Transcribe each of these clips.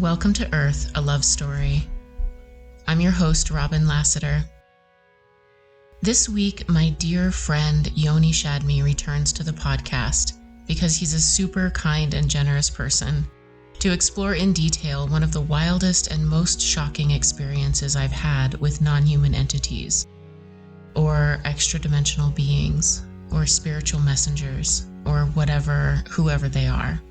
Welcome to Earth, a Love Story. I'm your host, Robin Lassiter. This week, my dear friend Yoni Shadmi returns to the podcast because he's a super kind and generous person to explore in detail one of the wildest and most shocking experiences I've had with non-human entities, or extra-dimensional beings, or spiritual messengers, or whoever they are.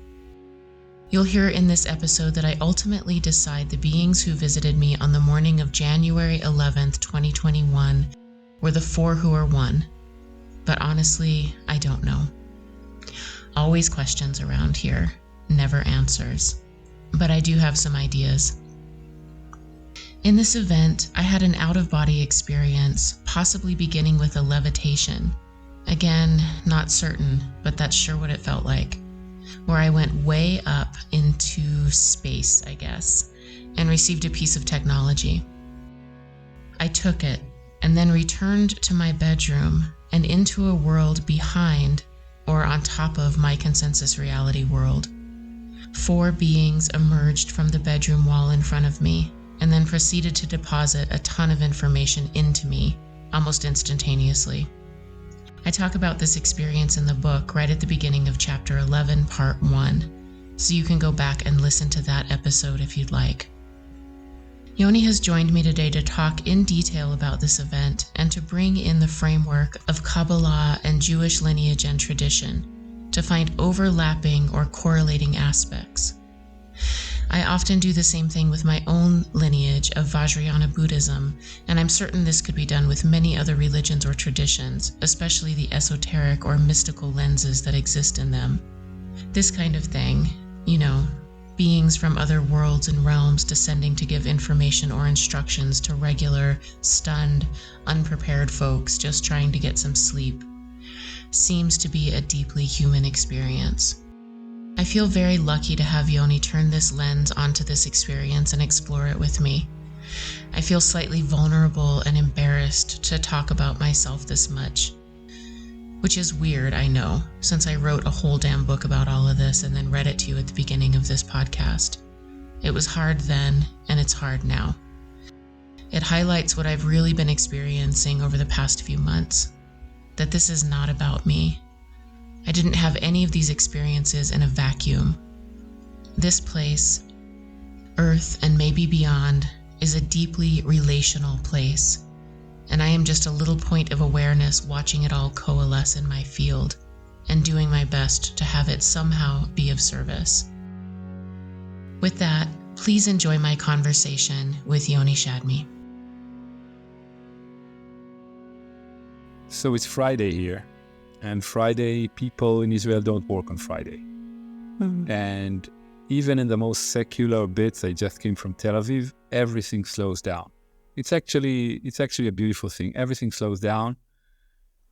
You'll hear in this episode that I ultimately decide the beings who visited me on the morning of January 11th, 2021 were the four who are one. But honestly, I don't know. Always questions around here, never answers. But I do have some ideas. In this event, I had an out-of-body experience, possibly beginning with a levitation. Again, not certain, but that's sure what it felt like. Where I went way up into space, I guess, and received a piece of technology. I took it and then returned to my bedroom and into a world behind or on top of my consensus reality world. Four beings emerged from the bedroom wall in front of me and then proceeded to deposit a ton of information into me almost instantaneously. I talk about this experience in the book right at the beginning of Chapter 11, Part 1, so you can go back and listen to that episode if you'd like. Yoni has joined me today to talk in detail about this event and to bring in the framework of Kaballah and Jewish lineage and tradition to find overlapping or correlating aspects. I often do the same thing with my own lineage of Vajrayana Buddhism, and I'm certain this could be done with many other religions or traditions, especially the esoteric or mystical lenses that exist in them. This kind of thing, beings from other worlds and realms descending to give information or instructions to regular, stunned, unprepared folks just trying to get some sleep, seems to be a deeply human experience. I feel very lucky to have Yoni turn this lens onto this experience and explore it with me. I feel slightly vulnerable and embarrassed to talk about myself this much, which is weird, I know, since I wrote a whole damn book about all of this and then read it to you at the beginning of this podcast. It was hard then, and it's hard now. It highlights what I've really been experiencing over the past few months, that this is not about me. I didn't have any of these experiences in a vacuum. This place, Earth and maybe beyond, is a deeply relational place, and I am just a little point of awareness watching it all coalesce in my field and doing my best to have it somehow be of service. With that, please enjoy my conversation with Yoni Shadmi. So it's Friday here. And Friday, people in Israel don't work on Friday. And even in the most secular bits, I just came from Tel Aviv, everything slows down. It's actually a beautiful thing. Everything slows down.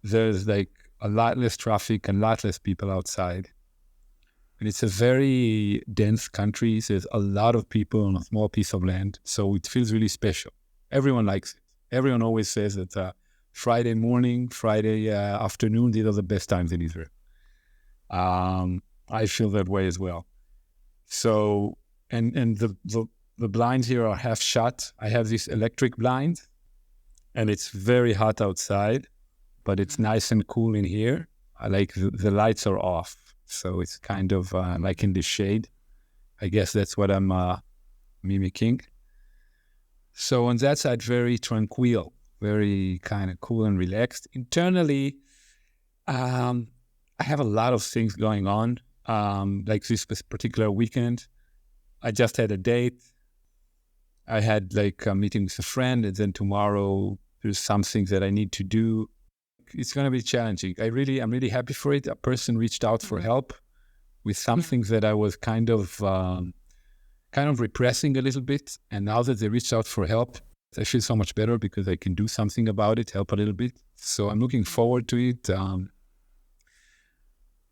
There's like a lot less traffic and a lot less people outside. And it's a very dense country. There's a lot of people on a small piece of land. So it feels really special. Everyone likes it. Everyone always says that Friday morning, Friday afternoon, these are the best times in Israel. I feel that way as well. So, and the blinds here are half shut. I have this electric blind, and it's very hot outside, but it's nice and cool in here. I like the lights are off, so it's kind of like in the shade. I guess that's what I'm mimicking. So on that side, very tranquil. Very kind of cool and relaxed. Internally, I have a lot of things going on. Like this particular weekend, I just had a date. I had like a meeting with a friend, and then tomorrow there's something that I need to do. It's going to be challenging. I'm really happy for it. A person reached out for help with something that I was kind of repressing a little bit, and now that they reached out for help, I feel so much better because I can do something about it, help a little bit. So I'm looking forward to it.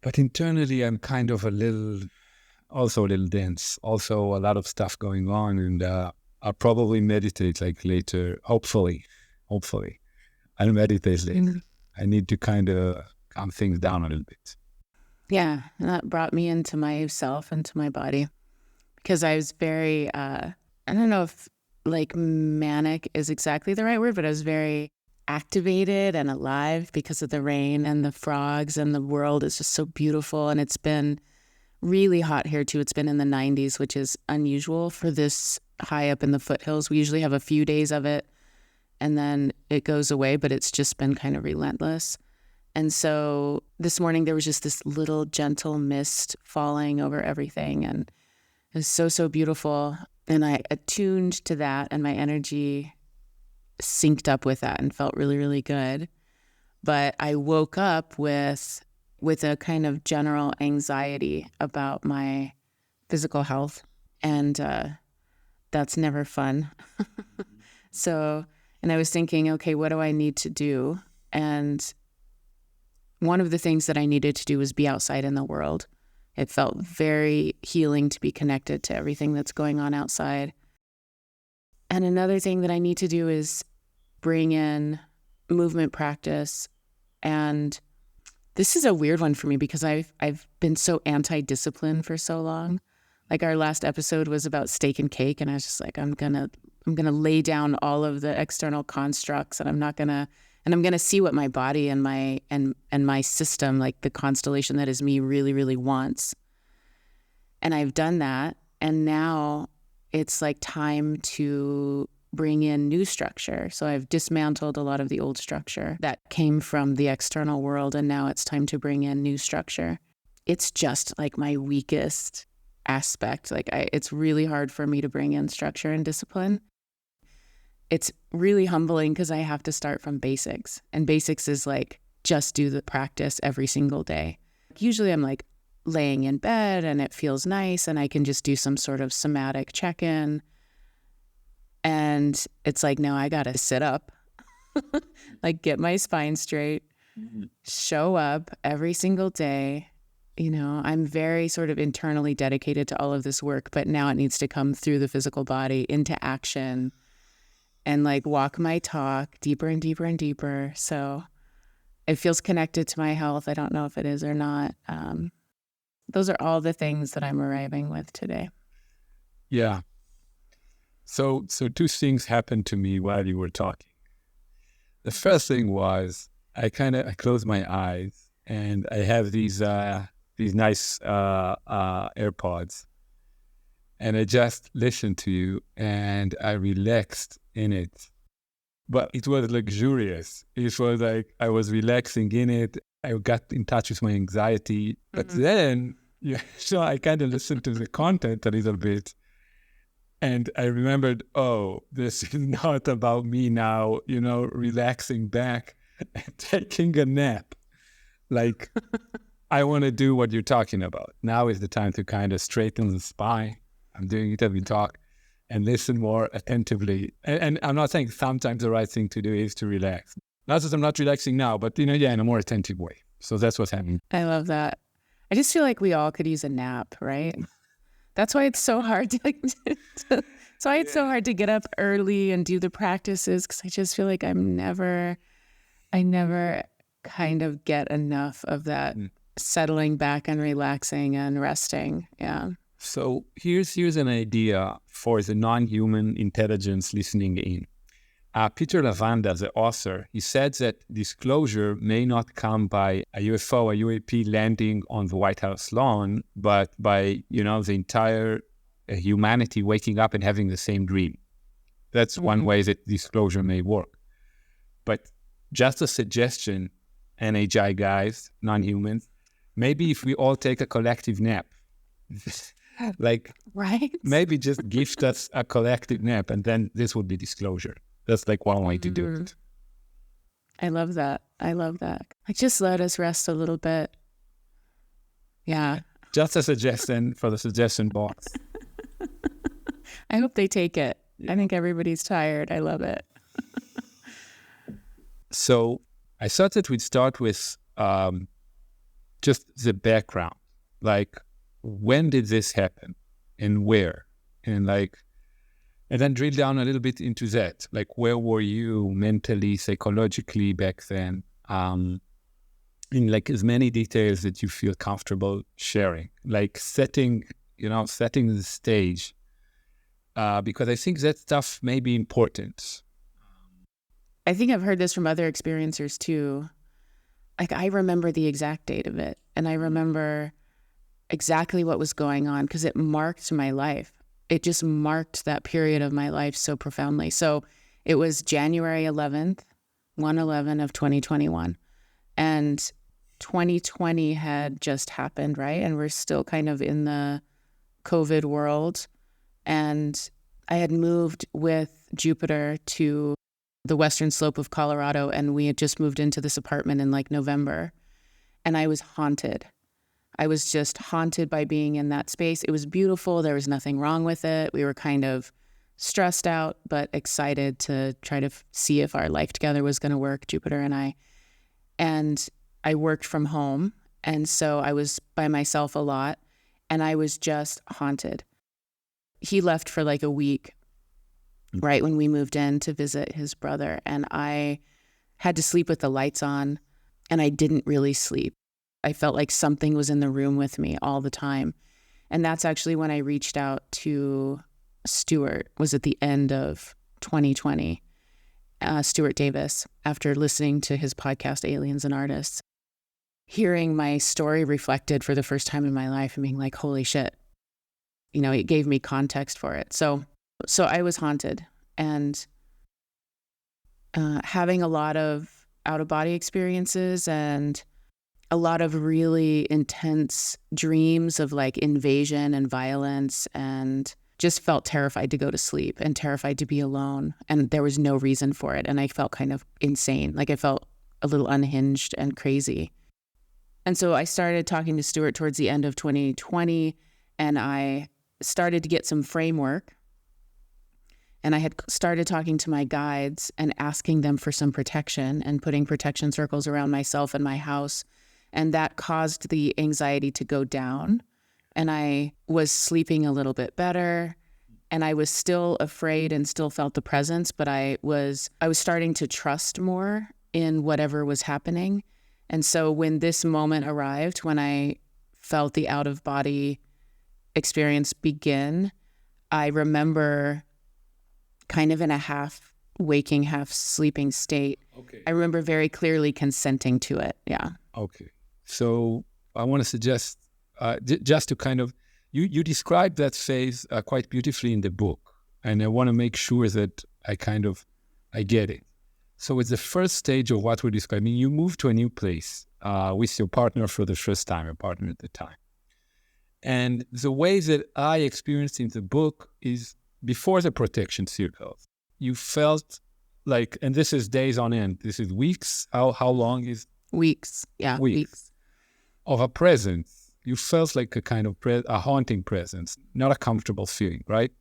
But internally, I'm kind of a little dense. Also, a lot of stuff going on. And I'll probably meditate like later. Hopefully. I'll meditate later. I need to kind of calm things down a little bit. Yeah, and that brought me into myself, into my body. because I was very, I don't know if like manic is exactly the right word, but I was very activated and alive because of the rain and the frogs, and the world is just so beautiful. And it's been really hot here too. It's been in the 90s, which is unusual for this high up in the foothills. We usually have a few days of it and then it goes away, but it's just been kind of relentless. And so this morning there was just this little gentle mist falling over everything, and it was so, so beautiful. And I attuned to that, and my energy synced up with that and felt really, really good. But I woke up with a kind of general anxiety about my physical health, and that's never fun. So, and I was thinking, okay, what do I need to do? And one of the things that I needed to do was be outside in the world. It felt very healing to be connected to everything that's going on outside. And another thing that I need to do is bring in movement practice. And this is a weird one for me because I've been so anti-discipline for so long. Like our last episode was about steak and cake, and I was just like, I'm gonna lay down all of the external constructs, and I'm gonna see what my body and my system, like the constellation that is me, really, really wants. And I've done that, and now it's like time to bring in new structure. So I've dismantled a lot of the old structure that came from the external world, and now it's time to bring in new structure. It's just like my weakest aspect. It's really hard for me to bring in structure and discipline. It's really humbling because I have to start from basics, and basics is like just do the practice every single day. Usually I'm like laying in bed and it feels nice and I can just do some sort of somatic check-in. And it's like, no, I got to sit up, like get my spine straight, show up every single day. I'm very sort of internally dedicated to all of this work, but now it needs to come through the physical body into action and like walk my talk deeper and deeper and deeper. So it feels connected to my health. I don't know if it is or not. Those are all the things that I'm arriving with today. Yeah. So two things happened to me while you were talking. The first thing was I closed my eyes and I have these nice AirPods, and I just listened to you and I relaxed in it. But it was luxurious. It was like I was relaxing in it. I got in touch with my anxiety. But then, so I kind of listened to the content a little bit. And I remembered, this is not about me now, relaxing back and taking a nap. Like, I want to do what you're talking about. Now is the time to kind of straighten the spine. I'm doing it every talk and listen more attentively. And I'm not saying sometimes the right thing to do is to relax. Not that I'm not relaxing now, but, in a more attentive way. So that's what's happening. I love that. I just feel like we all could use a nap, right? That's why it's so hard to get up early and do the practices, because I just feel like I never kind of get enough of that settling back and relaxing and resting. Yeah. So here's an idea for the non-human intelligence listening in. Peter Lavanda, the author, he said that disclosure may not come by a UFO, a UAP landing on the White House lawn, but by, the entire humanity waking up and having the same dream. That's one way that disclosure may work. But just a suggestion, NHI guys, non-humans, maybe if we all take a collective nap, like, right? Maybe just gift us a collective nap, and then this would be disclosure. That's like one way to do it. I love that. Like, just let us rest a little bit. Yeah. Just a suggestion for the suggestion box. I hope they take it. Yeah. I think everybody's tired. I love it. So I thought that we'd start with just the background. Like, when did this happen and where? And then drill down a little bit into that. Like, where were you mentally, psychologically back then? In like as many details that you feel comfortable sharing. Like setting setting the stage, because I think that stuff may be important. I think I've heard this from other experiencers too. Like, I remember the exact date of it, and I remember exactly what was going on because it marked my life. It just marked that period of my life so profoundly. So it was January 11th, 1/11 of 2021. And 2020 had just happened, right? And we're still kind of in the COVID world. And I had moved with Jupiter to the western slope of Colorado, and we had just moved into this apartment in like November. And I was haunted. I was just haunted by being in that space. It was beautiful. There was nothing wrong with it. We were kind of stressed out, but excited to try to see if our life together was going to work, Jupiter and I. And I worked from home. And so I was by myself a lot, and I was just haunted. He left for like a week, right when we moved in to visit his brother. And I had to sleep with the lights on, and I didn't really sleep. I felt like something was in the room with me all the time. And that's actually when I reached out to Stuart, was at the end of 2020, Stuart Davis, after listening to his podcast, Aliens and Artists, hearing my story reflected for the first time in my life and being like, holy shit, it gave me context for it. So I was haunted, and having a lot of out-of-body experiences and a lot of really intense dreams of like invasion and violence, and just felt terrified to go to sleep and terrified to be alone. And there was no reason for it. And I felt kind of insane. Like, I felt a little unhinged and crazy. And so I started talking to Stuart towards the end of 2020, and I started to get some framework. And I had started talking to my guides and asking them for some protection and putting protection circles around myself and my house. And that caused the anxiety to go down. And I was sleeping a little bit better. And I was still afraid and still felt the presence, but I was starting to trust more in whatever was happening. And so when this moment arrived, when I felt the out-of-body experience begin, I remember kind of in a half waking, half sleeping state. Okay. I remember very clearly consenting to it. Yeah. Okay. So I want to suggest, just to kind of, you described that phase quite beautifully in the book. And I want to make sure that I get it. So it's the first stage of what we're describing. You move to a new place with your partner for the first time, your partner at the time. And the way that I experienced in the book is before the protection circles, you felt like, and this is days on end, this is weeks. How long is? Weeks. Yeah. Weeks. Of a presence. You felt like a kind of a haunting presence, not a comfortable feeling, right?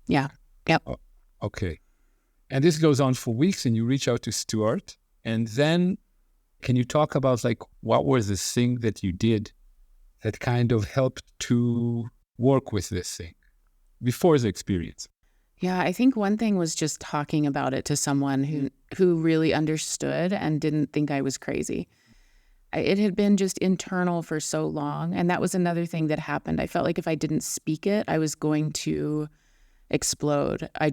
Yeah. Yep. Oh, okay. And this goes on for weeks, and you reach out to Stuart. And then can you talk about like what was the thing that you did that kind of helped to work with this thing before the experience? Yeah, I think one thing was just talking about it to someone who really understood and didn't think I was crazy. It had been just internal for so long. And that was another thing that happened. I felt like if I didn't speak it, I was going to explode. I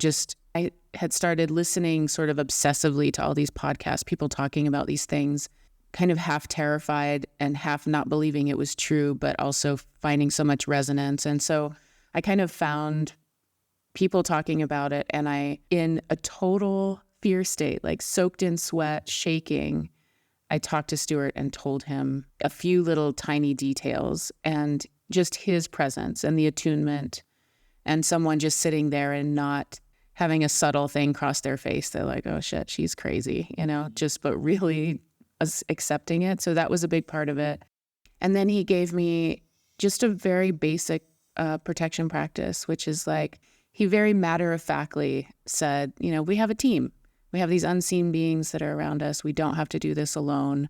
had started listening sort of obsessively to all these podcasts, people talking about these things, kind of half terrified and half not believing it was true, but also finding so much resonance. And so I kind of found people talking about it, and I, in a total fear state, like soaked in sweat, shaking, I talked to Stuart and told him a few little tiny details, and just his presence and the attunement, and someone just sitting there and not having a subtle thing cross their face. They're like, oh shit, she's crazy, but really accepting it. So that was a big part of it. And then he gave me just a very basic protection practice, which is like, he very matter-of-factly said, we have a team. We have these unseen beings that are around us. We don't have to do this alone.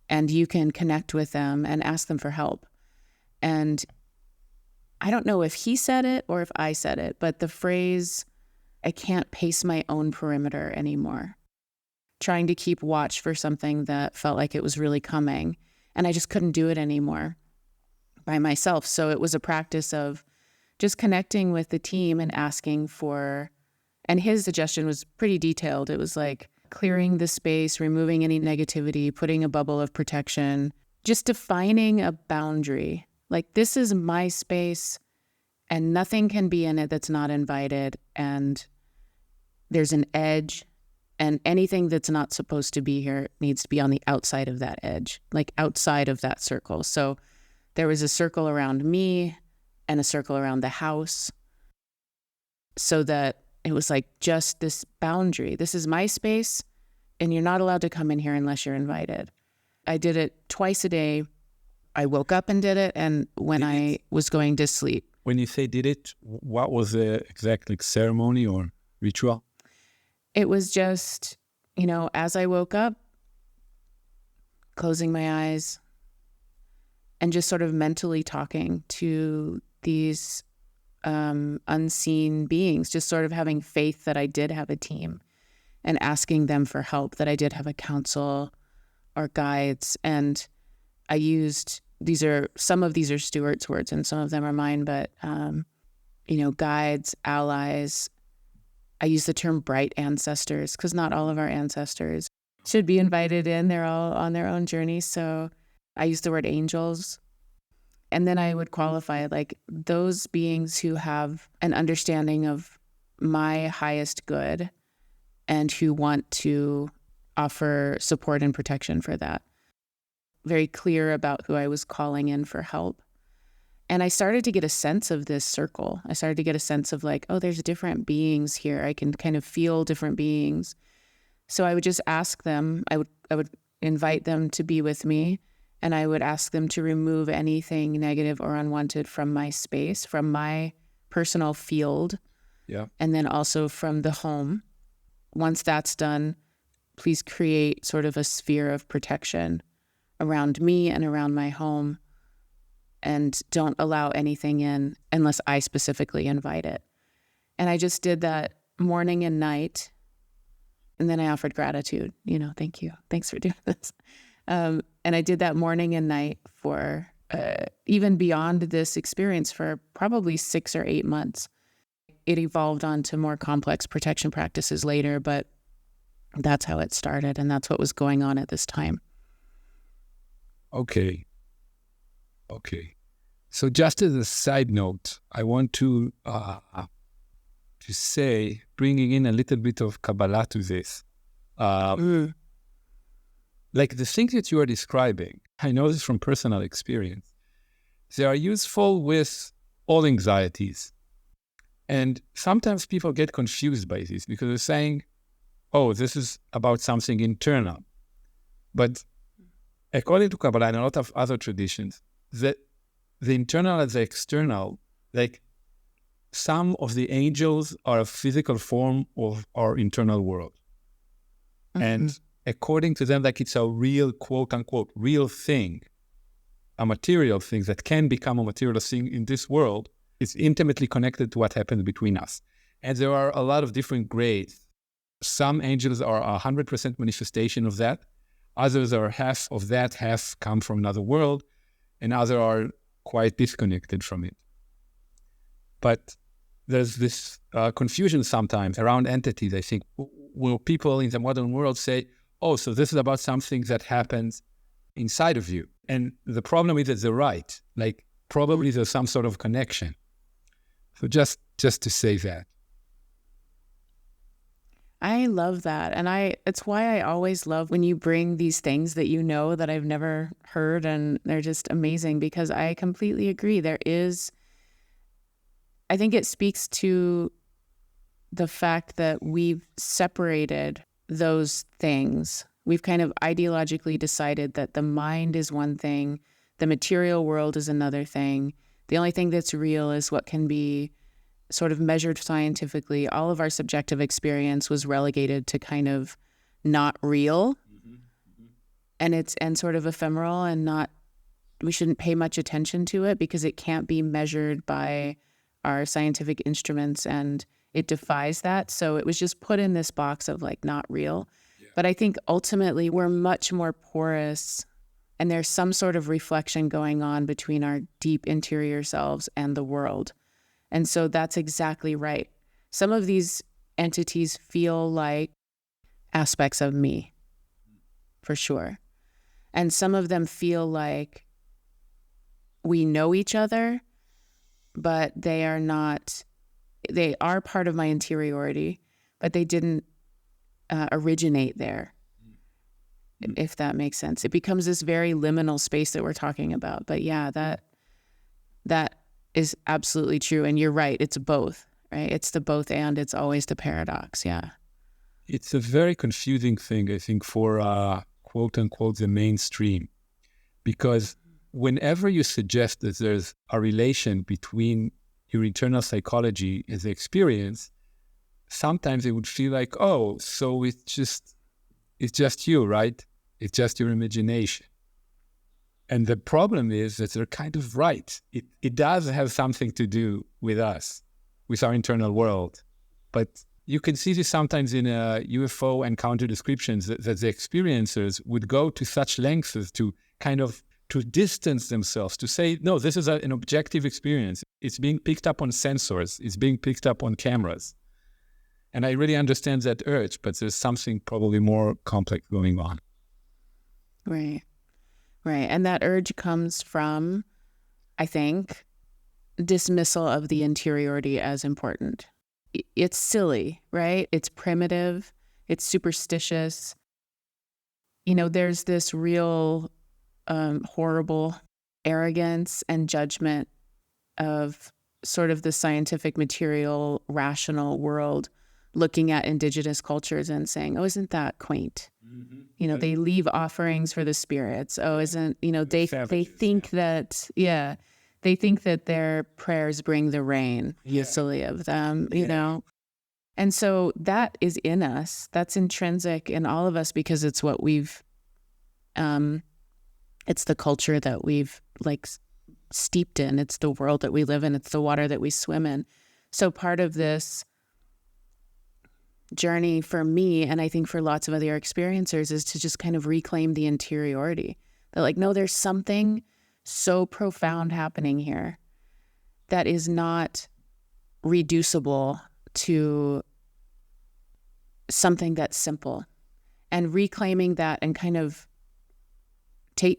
And you can connect with them and ask them for help. And I don't know if he said it or if I said it, but the phrase, I can't pace my own perimeter anymore. Trying to keep watch for something that felt like it was really coming. And I just couldn't do it anymore. by myself. So it was a practice of just connecting with the team and asking for, and his suggestion was pretty detailed. It was like clearing the space, removing any negativity, putting a bubble of protection, just defining a boundary. Like, this is my space and nothing can be in it that's not invited. And there's an edge, and anything that's not supposed to be here needs to be on the outside of that edge, like outside of that circle. So there was a circle around me and a circle around the house, so that it was like just this boundary. This is my space, and you're not allowed to come in here unless you're invited. I did it twice a day. I woke up and did it, and when I was going to sleep. When you say did it, what was the exact ceremony or ritual? It was just, as I woke up, closing my eyes and just sort of mentally talking to these unseen beings, just sort of having faith that I did have a team and asking them for help, that I did have a council or guides. And I used, some of these are Stuart's words and some of them are mine, but, guides, allies. I use the term bright ancestors because not all of our ancestors should be invited in. They're all on their own journey. So I use the word angels. And then I would qualify like those beings who have an understanding of my highest good and who want to offer support and protection for that. Very clear about who I was calling in for help. And I started to get a sense of this circle. I started to get a sense of like, oh, there's different beings here. I can kind of feel different beings. So I would just ask them, I would invite them to be with me, and I would ask them to remove anything negative or unwanted from my space, from my personal field, and then also from the home. Once that's done, please create sort of a sphere of protection around me and around my home, and don't allow anything in unless I specifically invite it. And I just did that morning and night. And then I offered gratitude, thank you. Thanks for doing this. And I did that morning and night for even beyond this experience for probably 6 or 8 months. It evolved onto more complex protection practices later, but that's how it started. And that's what was going on at this time. Okay. So just as a side note, I want to say, bringing in a little bit of Kaballah to this, like the things that you are describing, I know this from personal experience, they are useful with all anxieties. And sometimes people get confused by this because they're saying, oh, this is about something internal. But according to Kabbalah and a lot of other traditions, that the internal and the external, like some of the angels are a physical form of our internal world. Mm-hmm. And according to them, like it's a real, quote unquote, real thing, a material thing that can become a material thing in this world. It's intimately connected to what happens between us. And there are a lot of different grades. Some angels are 100% manifestation of that. Others are half of that, half come from another world, and others are quite disconnected from it. But there's this confusion sometimes around entities, I think, where people in the modern world say, oh, so this is about something that happens inside of you. And the problem is that they're right. Like, probably there's some sort of connection. So just to say that. I love that. And it's why I always love when you bring these things that that I've never heard, and they're just amazing, because I completely agree. I think it speaks to the fact that we've separated those things. We've kind of ideologically decided that the mind is one thing, the material world is another thing. The only thing that's real is what can be sort of measured scientifically. All of our subjective experience was relegated to kind of not real, and sort of ephemeral, and we shouldn't pay much attention to it because it can't be measured by our scientific instruments, and it defies that. So it was just put in this box of like not real. Yeah. But I think ultimately we're much more porous And there's some sort of reflection going on between our deep interior selves and the world. And so that's exactly right. Some of these entities feel like aspects of me, for sure. And some of them feel like we know each other, but they are not, they are part of my interiority, but they didn't originate there, if that makes sense. It becomes this very liminal space that we're talking about. But yeah, that is absolutely true. And you're right, it's both, right? It's the both and it's always the paradox, yeah. It's a very confusing thing, I think, for quote unquote the mainstream, because whenever you suggest that there's a relation between your internal psychology and the experience, sometimes it would feel like, oh, so it's just you, right? It's just your imagination. And the problem is that they're kind of right. It does have something to do with us, with our internal world. But you can see this sometimes in UFO encounter descriptions that the experiencers would go to such lengths as to kind of to distance themselves, to say, no, this is an objective experience. It's being picked up on sensors. It's being picked up on cameras. And I really understand that urge, but there's something probably more complex going on. Right. Right. And that urge comes from, I think, dismissal of the interiority as important. It's silly, right? It's primitive. It's superstitious. You know, there's this real horrible arrogance and judgment of sort of the scientific, material, rational world looking at indigenous cultures and saying, oh, isn't that quaint? Mm-hmm. You know, they leave offerings for the spirits. Oh, isn't, you know, they think that, yeah, they think that their prayers bring the rain. Yeah. Silly of them, you know. And so that is in us. That's intrinsic in all of us because it's what we've, it's the culture that we've like steeped in. It's the world that we live in. It's the water that we swim in. So part of this journey for me, and I think for lots of other experiencers, is to just kind of reclaim the interiority. That like, no, there's something so profound happening here that is not reducible to something that's simple. And reclaiming that and kind of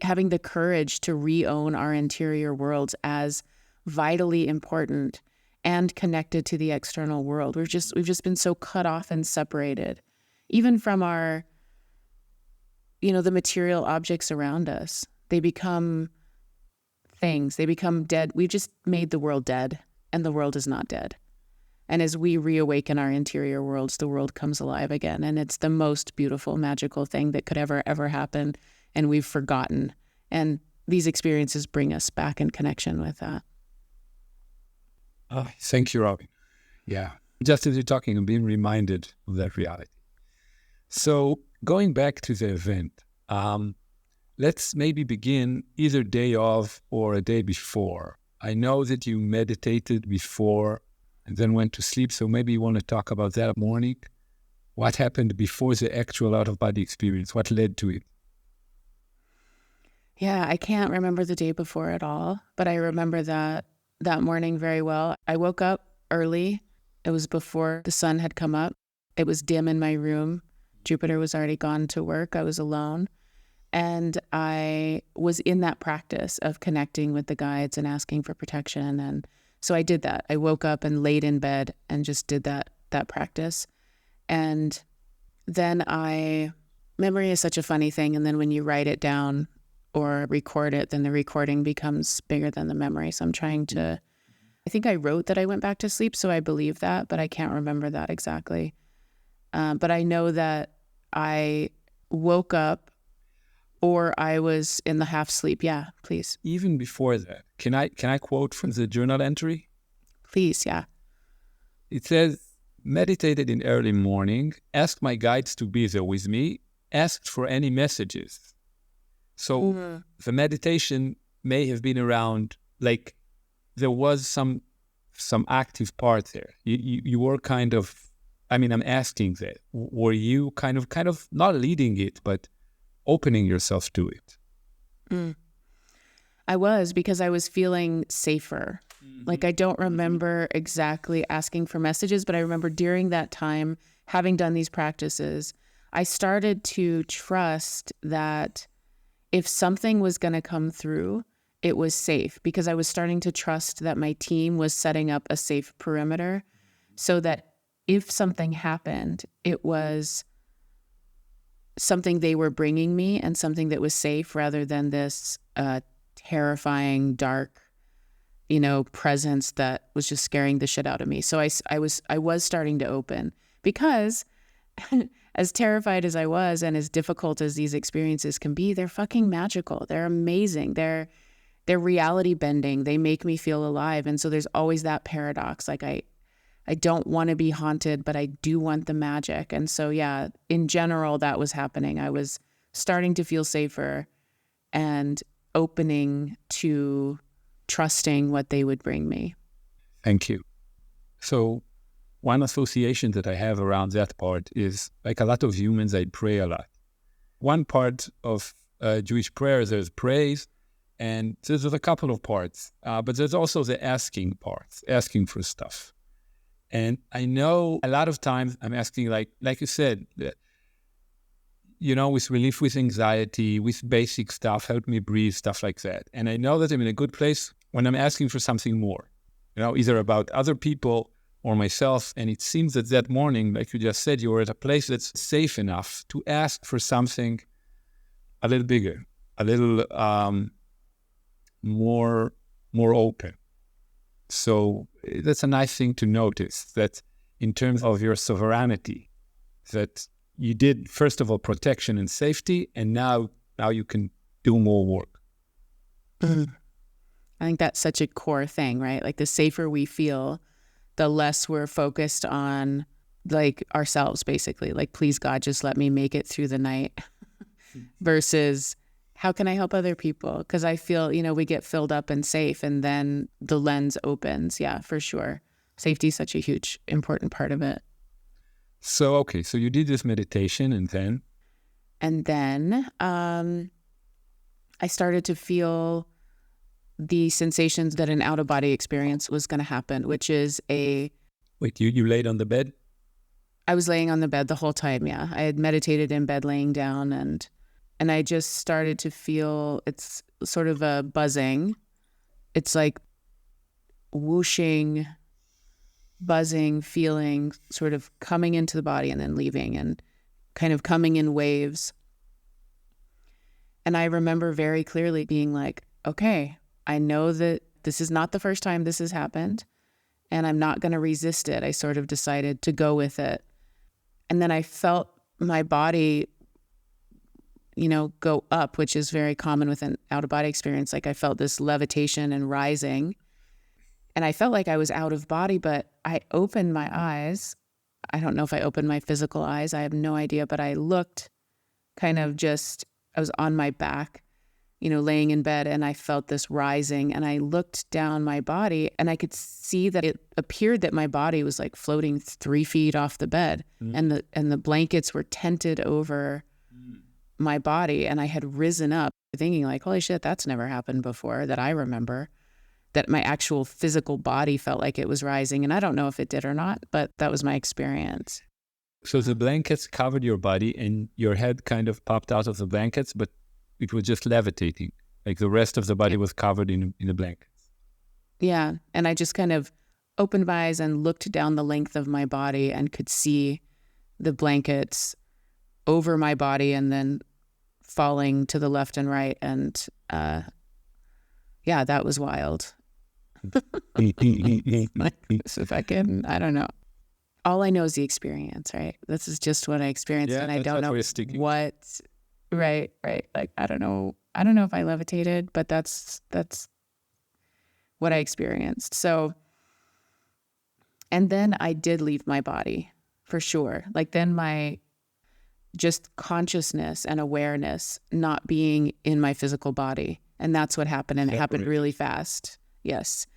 having the courage to re-own our interior worlds as vitally important and connected to the external world. We've just been so cut off and separated, even from our, you know, the material objects around us. They become things. They become dead. We just made the world dead, and the world is not dead. And as we reawaken our interior worlds, the world comes alive again. And it's the most beautiful, magical thing that could ever happen. And we've forgotten. And these experiences bring us back in connection with that. Oh, thank you, Robin. Yeah. Just as you're talking, I'm being reminded of that reality. So going back to the event, let's maybe begin either day of or a day before. I know that you meditated before and then went to sleep. So maybe you want to talk about that morning. What happened before the actual out-of-body experience? What led to it? Yeah, I can't remember the day before at all, but I remember that morning very well. I woke up early. It was before the sun had come up. It was dim in my room. Jupiter was already gone to work. I was alone. And I was in that practice of connecting with the guides and asking for protection. And so I did that. I woke up and laid in bed and just did that practice. And then memory is such a funny thing. And then when you write it down or record it, then the recording becomes bigger than the memory. So I'm trying to, I think I wrote that I went back to sleep, so I believe that, but I can't remember that exactly. But I know that I woke up or I was in the half sleep. Yeah, please. Even before that, can I quote from the journal entry? Please, yeah. It says, meditated in early morning, asked my guides to be there with me, asked for any messages. So the meditation may have been around, like there was some active part there. You were kind of, I mean, I'm asking that. Were you kind of not leading it, but opening yourself to it? Mm. I was, because I was feeling safer. Like, I don't remember exactly asking for messages, but I remember during that time, having done these practices, I started to trust that if something was going to come through, it was safe, because I was starting to trust that my team was setting up a safe perimeter so that if something happened, it was something they were bringing me and something that was safe, rather than this terrifying, dark, presence that was just scaring the shit out of me. So I was starting to open, because as terrified as I was and as difficult as these experiences can be, they're fucking magical. They're amazing. They're reality bending. They make me feel alive. And so there's always that paradox. Like, I don't want to be haunted, but I do want the magic. And so, yeah, in general, that was happening. I was starting to feel safer and opening to trusting what they would bring me. Thank you. So one association that I have around that part is, like a lot of humans, I pray a lot. One part of Jewish prayer, there's praise, and there's a couple of parts, but there's also the asking parts, asking for stuff. And I know a lot of times I'm asking, like you said, with relief, with anxiety, with basic stuff, help me breathe, stuff like that. And I know that I'm in a good place when I'm asking for something more, either about other people or myself. And it seems that morning, like you just said, you were at a place that's safe enough to ask for something a little bigger, a little more open. So that's a nice thing to notice, that in terms of your sovereignty, that you did, first of all, protection and safety, and now you can do more work. I think that's such a core thing, right? Like, the safer we feel, the less we're focused on, like, ourselves, basically. Like, please, God, just let me make it through the night versus how can I help other people? Because I feel, we get filled up and safe, and then the lens opens. Yeah, for sure. Safety is such a huge, important part of it. So, okay, so you did this meditation, and then? And then I started to feel the sensations that an out-of-body experience was going to happen, which is Wait, you laid on the bed? I was laying on the bed the whole time, yeah. I had meditated in bed laying down, and I just started to feel, it's sort of a buzzing. It's like whooshing, buzzing, feeling, sort of coming into the body and then leaving, and kind of coming in waves. And I remember very clearly being like, okay, I know that this is not the first time this has happened, and I'm not going to resist it. I sort of decided to go with it. And then I felt my body go up, which is very common with an out-of-body experience. Like, I felt this levitation and rising, and I felt like I was out of body, but I opened my eyes. I don't know if I opened my physical eyes. I have no idea, but I looked I was on my back, laying in bed, and I felt this rising, and I looked down my body, and I could see that it appeared that my body was like floating 3 feet off the bed, and the blankets were tented over my body, and I had risen up thinking like, holy shit, that's never happened before that I remember, that my actual physical body felt like it was rising. And I don't know if it did or not, but that was my experience. So the blankets covered your body, and your head kind of popped out of the blankets, but it was just levitating. Like, the rest of the body was covered in the blankets. Yeah. And I just kind of opened my eyes and looked down the length of my body and could see the blankets over my body and then falling to the left and right. And yeah, that was wild. If I can, I don't know. All I know is the experience, right? This is just what I experienced, and I don't know what. Right. Like, I don't know if I levitated, but that's what I experienced. So, and then I did leave my body for sure. Like, then my just consciousness and awareness not being in my physical body. And that's what happened. And it happened really fast. Yes.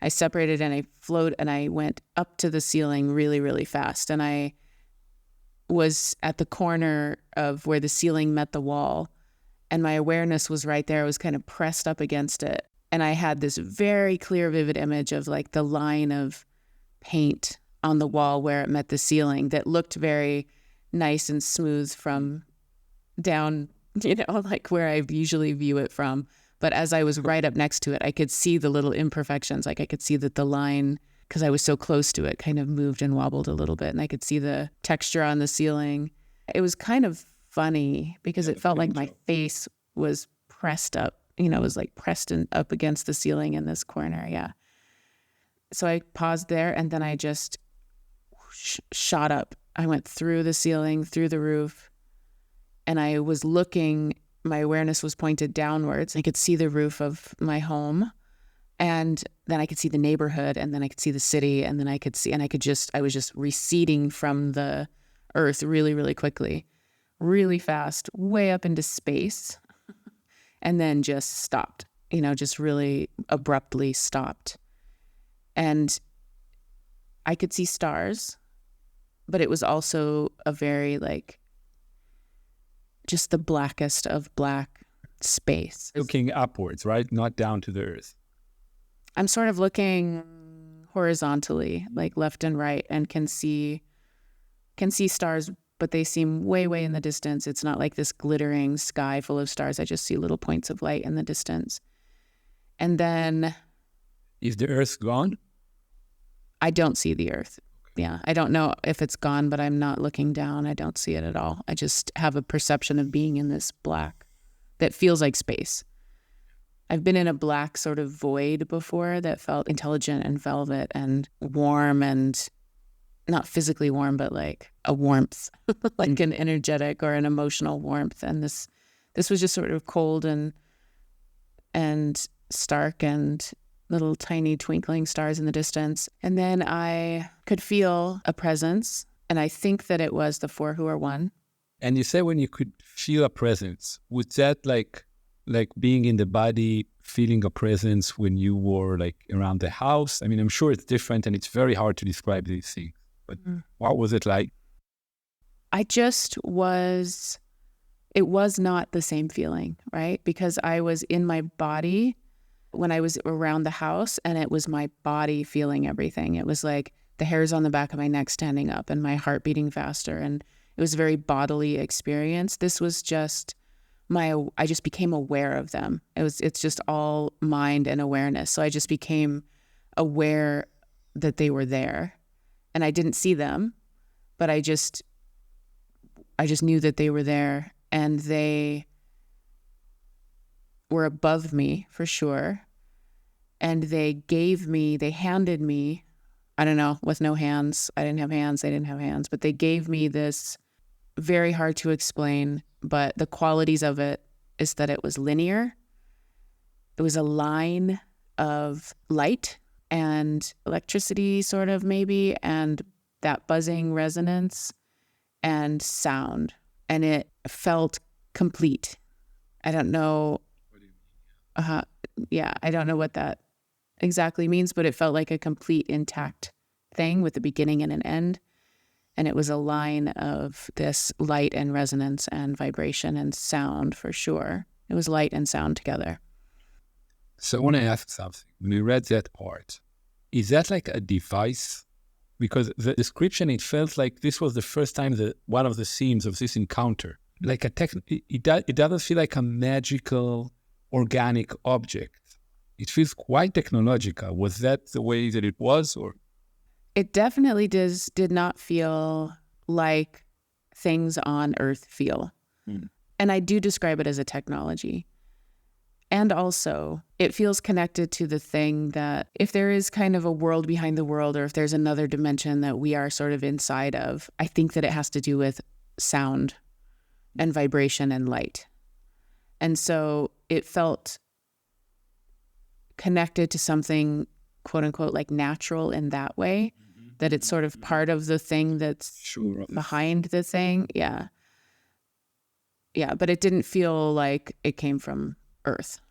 I separated and I floated and I went up to the ceiling really, really fast. And I was at the corner of where the ceiling met the wall. and my awareness was right there. I was kind of pressed up against it. And I had this very clear, vivid image of like the line of paint on the wall where it met the ceiling that looked very nice and smooth from down, like where I usually view it from. But as I was right up next to it, I could see the little imperfections. Like I could see that the line, because I was so close to it, kind of moved and wobbled a little bit. And I could see the texture on the ceiling. It was kind of funny because it felt like my face was pressed up, it was like pressed up against the ceiling in this corner. Yeah. So I paused there and then I just shot up. I went through the ceiling, through the roof, and I was looking, my awareness was pointed downwards. I could see the roof of my home, and then I could see the neighborhood, and then I could see the city, and then I was just receding from the earth really, really quickly, really fast, way up into space, and then just stopped, just really abruptly stopped. And I could see stars, but it was also a very just the blackest of black space. Looking upwards, right? Not down to the earth. I'm sort of looking horizontally, like left and right, and can see stars, but they seem way, way in the distance. It's not like this glittering sky full of stars. I just see little points of light in the distance. And then... Is the earth gone? I don't see the earth. Yeah, I don't know if it's gone, but I'm not looking down. I don't see it at all. I just have a perception of being in this black that feels like space. I've been in a black sort of void before that felt intelligent and velvet and warm, and not physically warm, but like a warmth, like an energetic or an emotional warmth. And this was just sort of cold and stark and little tiny twinkling stars in the distance. And then I could feel a presence, and I think that it was the four who are one. And you said when you could feel a presence, was that like being in the body, feeling a presence when you were like around the house? I mean, I'm sure it's different and it's very hard to describe these things, but what was it like? It was not the same feeling, right? Because I was in my body when I was around the house, and it was my body feeling everything. It was like the hairs on the back of my neck standing up and my heart beating faster. And it was a very bodily experience. This was just I just became aware of them. It's just all mind and awareness. So I just became aware that they were there, and I didn't see them, but I just knew that they were there, and they were above me for sure. And they handed me, I don't know, with no hands. I didn't have hands, they didn't have hands, but they gave me this very hard to explain, but the qualities of it is that it was linear. It was a line of light and electricity, sort of maybe, and that buzzing resonance and sound. And it felt complete. I don't know. Yeah, I don't know what that exactly means, but it felt like a complete intact thing with a beginning and an end. And it was a line of this light and resonance and vibration and sound for sure. It was light and sound together. So I want to ask something. When you read that part, is that like a device? Because the description, it felt like this was the first time that one of the themes of this encounter, like it doesn't feel like a magical organic object. It feels quite technological. Was that the way that it was, or? It definitely did not feel like things on Earth feel. And I do describe it as a technology. And also, it feels connected to the thing that if there is kind of a world behind the world, or if there's another dimension that we are sort of inside of, I think that it has to do with sound and vibration and light. And so it felt connected to something, quote unquote, like natural in that way, that it's sort of part of the thing that's behind the thing. Yeah. Yeah, but it didn't feel like it came from Earth,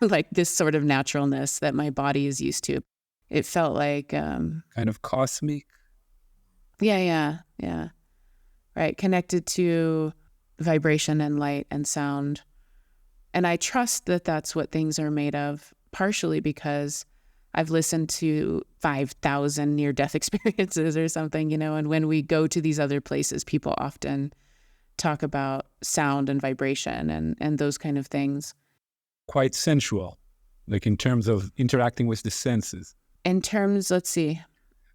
like this sort of naturalness that my body is used to. It felt like... kind of cosmic? Yeah. Right, connected to vibration and light and sound And I trust that that's what things are made of, partially because I've listened to 5,000 near-death experiences or something, and when we go to these other places, people often talk about sound and vibration and those kind of things. Quite sensual, like in terms of interacting with the senses. In terms, let's see.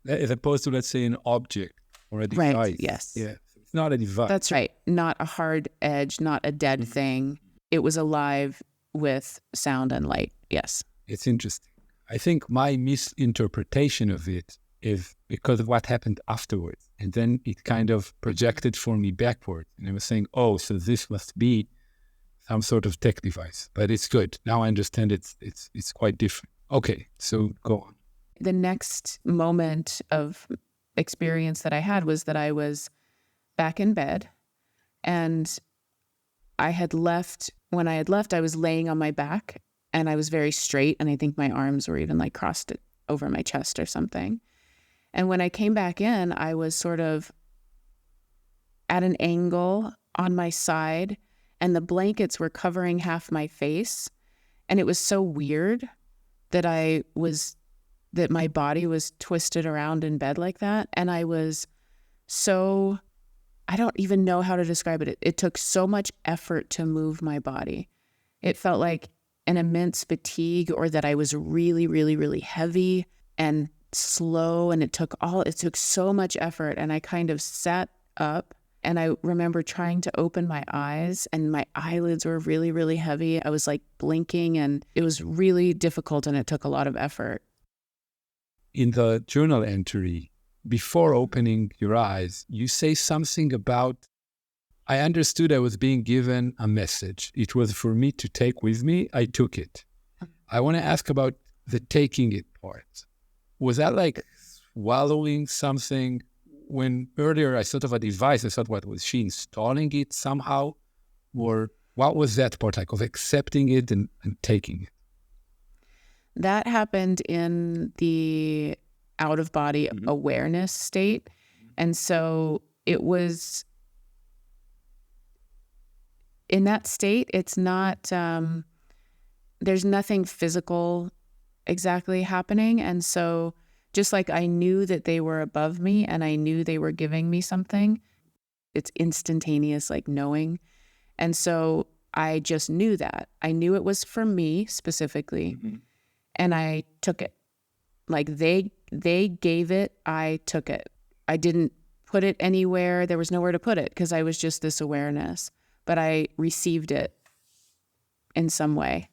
As opposed to, let's say, an object or a device. Right, yes. Yeah, it's not a device. That's right. Not a hard edge, not a dead thing. It was alive with sound and light, yes. It's interesting. I think my misinterpretation of it is because of what happened afterwards. And then it kind of projected for me backward. And I was saying, oh, so this must be some sort of tech device. But it's good. Now I understand it's quite different. Okay, so go on. The next moment of experience that I had was that I was back in bed, and I had left. When I had left, I was laying on my back, and I was very straight, and I think my arms were even like crossed over my chest or something. And when I came back in, I was sort of at an angle on my side, and the blankets were covering half my face. And it was so weird that that my body was twisted around in bed like that. And I was so, I don't even know how to describe it. It took so much effort to move my body. It felt like an immense fatigue, or that I was really, really, really heavy and slow. And it took so much effort. And I kind of sat up, and I remember trying to open my eyes, and my eyelids were really, really heavy. I was like blinking, and it was really difficult, and it took a lot of effort. In the journal entry, before opening your eyes, you say something about, I understood I was being given a message. It was for me to take with me. I took it. I want to ask about the taking it part. Was that like swallowing something? When earlier I thought of a device, I thought, what was she installing it somehow? Or what was that part like of accepting it and taking it? That happened in the out-of-body awareness state. And so it was, in that state, it's not, there's nothing physical exactly happening. And so just like I knew that they were above me and I knew they were giving me something, it's instantaneous, like knowing. And so I just knew that. I knew it was for me specifically. And I took it. Like they gave it, I took it. I didn't put it anywhere. There was nowhere to put it because I was just this awareness. But I received it in some way.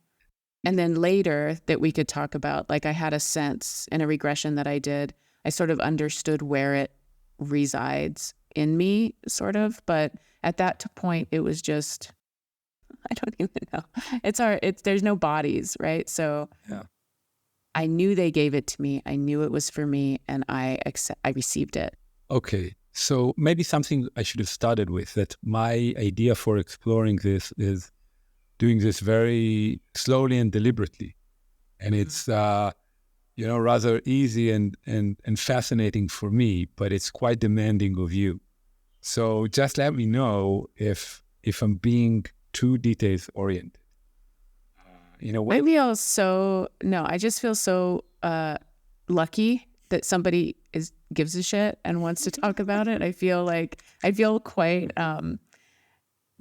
And then later that we could talk about, like I had a sense in a regression that I did. I sort of understood where it resides in me, sort of. But at that point, it was just, I don't even know. There's no bodies, right? So yeah. I knew they gave it to me. I knew it was for me, and I received it. Okay. So maybe something I should have started with, that my idea for exploring this is doing this very slowly and deliberately. And it's, rather easy and fascinating for me, but it's quite demanding of you. So just let me know if I'm being too details oriented. Maybe I just feel so lucky that somebody gives a shit and wants to talk about it. I feel quite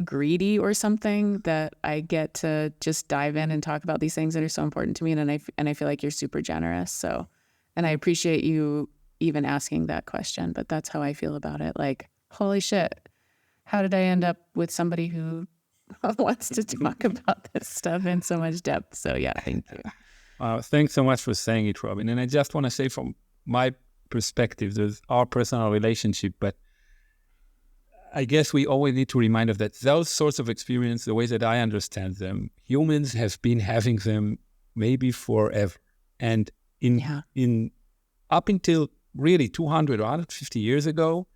greedy or something that I get to just dive in and talk about these things that are so important to me. And I feel like you're super generous. So, and I appreciate you even asking that question, but that's how I feel about it. Like, holy shit, how did I end up with somebody who wants to talk about this stuff in so much depth? So yeah, thank you. Thanks so much for saying it, Robin. And I just want to say, from my perspective, there's our personal relationship, but I guess we always need to remind us that those sorts of experiences, the way that I understand them, humans have been having them maybe forever. And in up until really 200 or 150 years ago,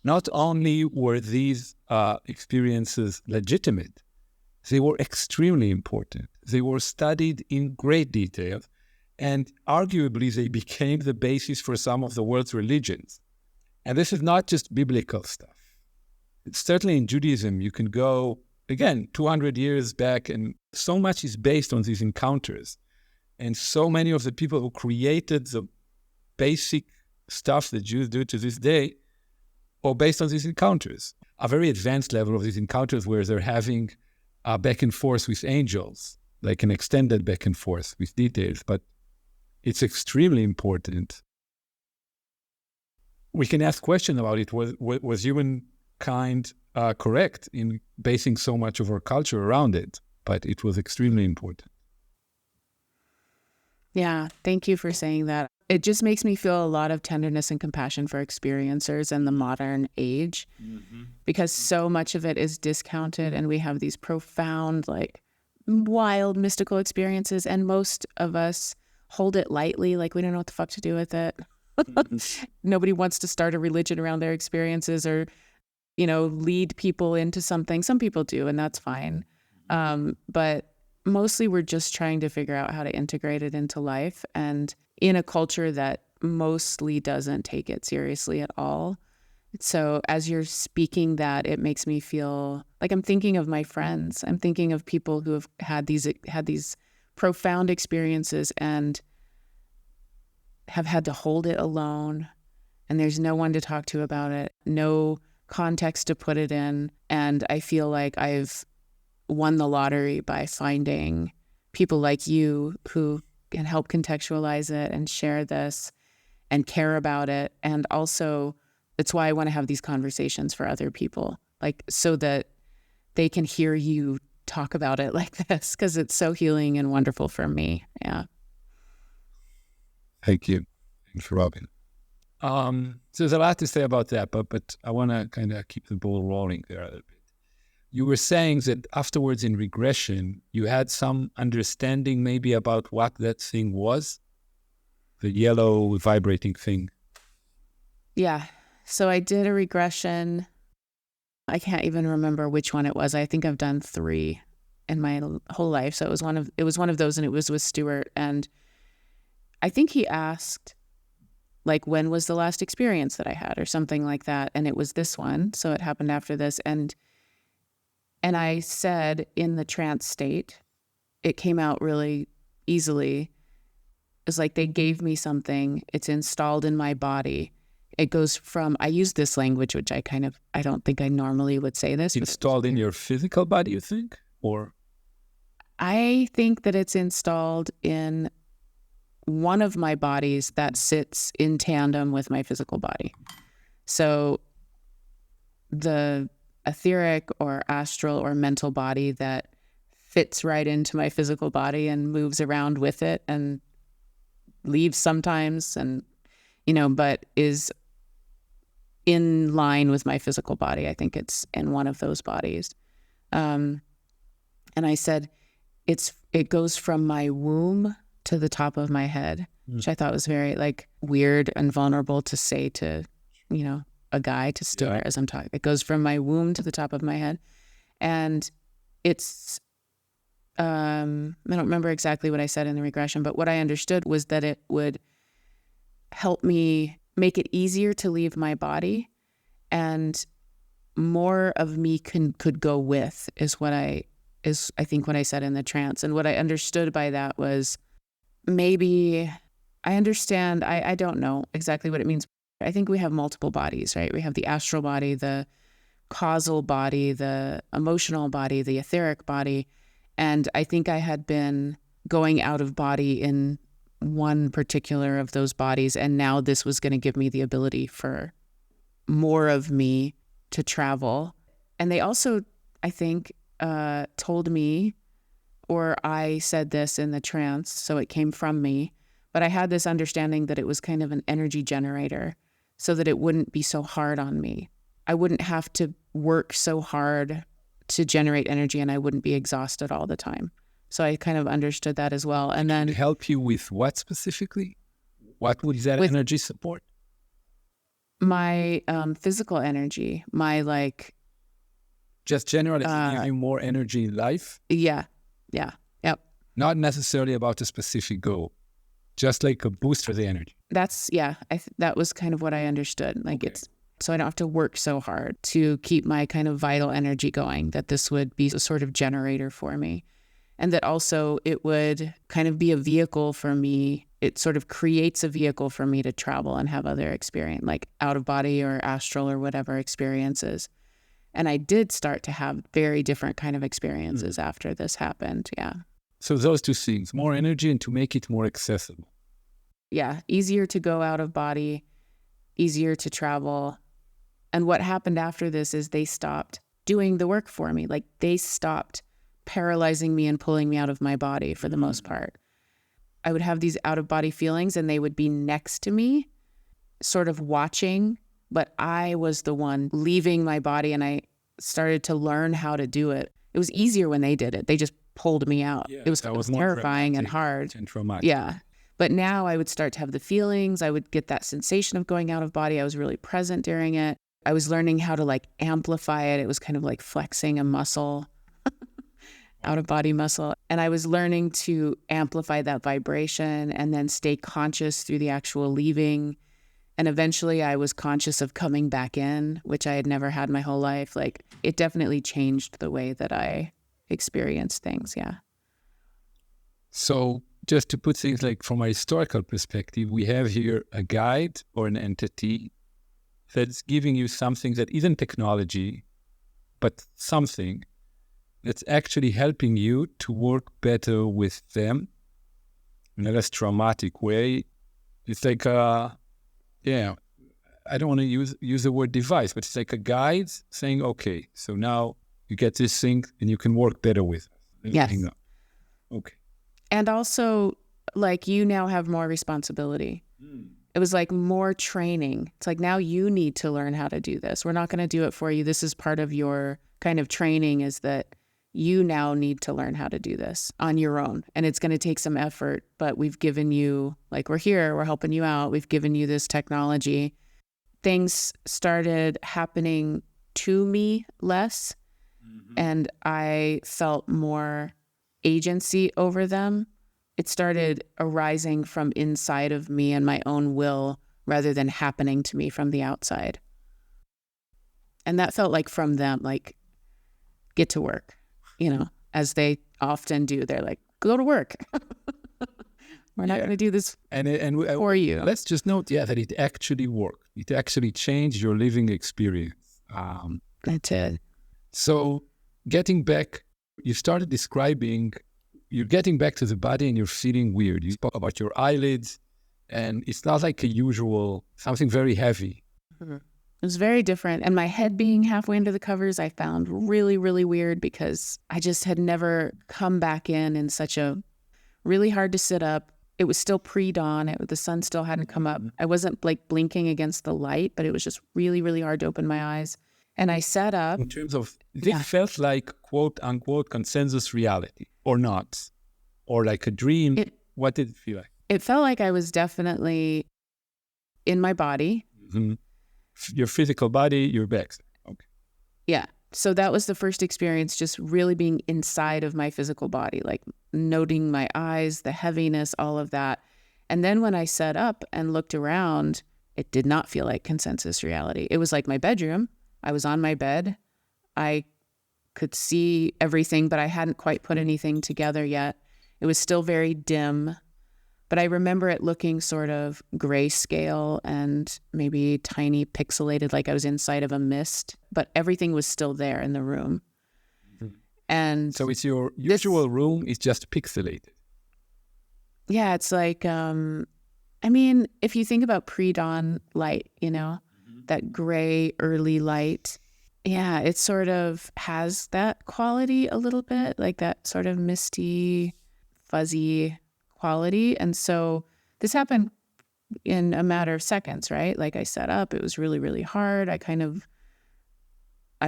not only were these experiences legitimate, they were extremely important. They were studied in great detail, and arguably they became the basis for some of the world's religions. And this is not just biblical stuff. It's certainly in Judaism, you can go, again, 200 years back and So much is based on these encounters. And so many of the people who created the basic stuff that Jews do to this day are based on these encounters. A very advanced level of these encounters where they're having a back and forth with angels, like an extended back and forth with details, but it's extremely important. We can ask questions about it. Was humankind correct in basing so much of our culture around it? But it was extremely important. Yeah, thank you for saying that. It just makes me feel a lot of tenderness and compassion for experiencers in the modern age, because so much of it is discounted, and we have these profound, like, wild mystical experiences, and most of us hold it lightly, like we don't know what the fuck to do with it. Nobody wants to start a religion around their experiences or, lead people into something. Some people do, and that's fine. But mostly we're just trying to figure out how to integrate it into life, and in a culture that mostly doesn't take it seriously at all. So as you're speaking that, it makes me feel like I'm thinking of my friends. I'm thinking of people who have had these profound experiences and have had to hold it alone, and there's no one to talk to about it, no context to put it in. And I feel like I've won the lottery by finding people like you who can help contextualize it and share this and care about it. And also, it's why I want to have these conversations for other people, like, so that they can hear you talk about it like this, because it's so healing and wonderful for me. Yeah. Thank you. Thanks for Robin. So there's a lot to say about that, but I want to kind of keep the ball rolling there a little bit. You were saying that afterwards in regression, you had some understanding maybe about what that thing was, the yellow vibrating thing. Yeah. So I did a regression. I can't even remember which one it was. I think I've done 3 in my whole life. So it was one of those, and it was with Stuart. And I think he asked, like, when was the last experience that I had or something like that. And it was this one. So it happened after this. And I said, in the trance state, it came out really easily. It's like they gave me something. It's installed in my body. It goes from, I use this language, which I don't think I normally would say this. Installed in your physical body, you think? Or? I think that it's installed in one of my bodies that sits in tandem with my physical body. So the etheric or astral or mental body that fits right into my physical body and moves around with it and leaves sometimes, and but is in line with my physical body. I think it's in one of those bodies. And I said it goes from my womb to the top of my head, which I thought was very, like, weird and vulnerable to say to a guy, to Stuart, as I'm talking. It goes from my womb to the top of my head. And it's, I don't remember exactly what I said in the regression, but what I understood was that it would help me make it easier to leave my body, and more of me could go with is I think what I said in the trance. And what I understood by that was, maybe I understand, I don't know exactly what it means. I think we have multiple bodies, right? We have the astral body, the causal body, the emotional body, the etheric body. And I think I had been going out of body in one particular of those bodies. And now this was going to give me the ability for more of me to travel. And they also, I think, told me, or I said this in the trance, so it came from me, but I had this understanding that it was kind of an energy generator, so that it wouldn't be so hard on me. I wouldn't have to work so hard to generate energy, and I wouldn't be exhausted all the time. So I kind of understood that as well. And then help you with what specifically? What would that energy support? My physical energy, my, like, just generally give you more energy in life? Yeah. Yep. Not necessarily about a specific goal, just like a boost for the energy. That's, that was kind of what I understood. Like, it's, so I don't have to work so hard to keep my kind of vital energy going, that this would be a sort of generator for me. And that also it would kind of be a vehicle for me. It sort of creates a vehicle for me to travel and have other experience, like out of body or astral or whatever experiences. And I did start to have very different kind of experiences after this happened. Yeah. So those two things, more energy and to make it more accessible. Yeah. Easier to go out of body, easier to travel. And what happened after this is they stopped doing the work for me. Like they stopped paralyzing me and pulling me out of my body for the most part. I would have these out of body feelings and they would be next to me, sort of watching, but I was the one leaving my body and I started to learn how to do it. It was easier when they did it. They just pulled me out. Yeah, it was terrifying and hard. And traumatic. Yeah. But now I would start to have the feelings. I would get that sensation of going out of body. I was really present during it. I was learning how to like amplify it. It was kind of like flexing a muscle, out of body muscle. And I was learning to amplify that vibration and then stay conscious through the actual leaving. And eventually I was conscious of coming back in, which I had never had my whole life. Like it definitely changed the way that I experienced things. Yeah. So just to put things like from a historical perspective, we have here a guide or an entity that's giving you something that isn't technology, but something that's actually helping you to work better with them in a less traumatic way. It's like I don't want to use the word device, but it's like a guide saying, okay, so now you get this thing and you can work better with it. Yes. Okay. And also, like, you now have more responsibility. It was like more training. It's like, now you need to learn how to do this. We're not going to do it for you. This is part of your kind of training, is that you now need to learn how to do this on your own. And it's going to take some effort, but we've given you, like, we're here, we're helping you out. We've given you this technology. Things started happening to me less, and I felt more agency over them. It started arising from inside of me and my own will rather than happening to me from the outside. And that felt like from them, like, get to work, as they often do. They're like, go to work. We're not going to do this for you. Let's just note, that it actually worked. It actually changed your living experience. That's it. So getting back, you started describing, you're getting back to the body and you're feeling weird. You spoke about your eyelids, and it's not like a usual, something very heavy. Mm-hmm. It was very different. And my head being halfway under the covers, I found really, really weird, because I just had never come back in such a really hard to sit up. It was still pre-dawn. The sun still hadn't come up. I wasn't like blinking against the light, but it was just really, really hard to open my eyes. And I sat up. In terms of, this felt like quote unquote consensus reality or not, or like a dream. What did it feel like? It felt like I was definitely in my body. Mm-hmm. Your physical body, your back. Okay. Yeah. So that was the first experience, just really being inside of my physical body, like noting my eyes, the heaviness, all of that. And then when I sat up and looked around, it did not feel like consensus reality. It was like my bedroom. I was on my bed. I could see everything, but I hadn't quite put anything together yet. It was still very dim, but I remember it looking sort of grayscale and maybe tiny pixelated, like I was inside of a mist, but everything was still there in the room. Mm-hmm. And so it's your usual room is just pixelated. Yeah, it's like, if you think about pre-dawn light, that gray early light, it sort of has that quality a little bit, like that sort of misty, fuzzy quality. And so this happened in a matter of seconds, right? Like I sat up, it was really, really hard. I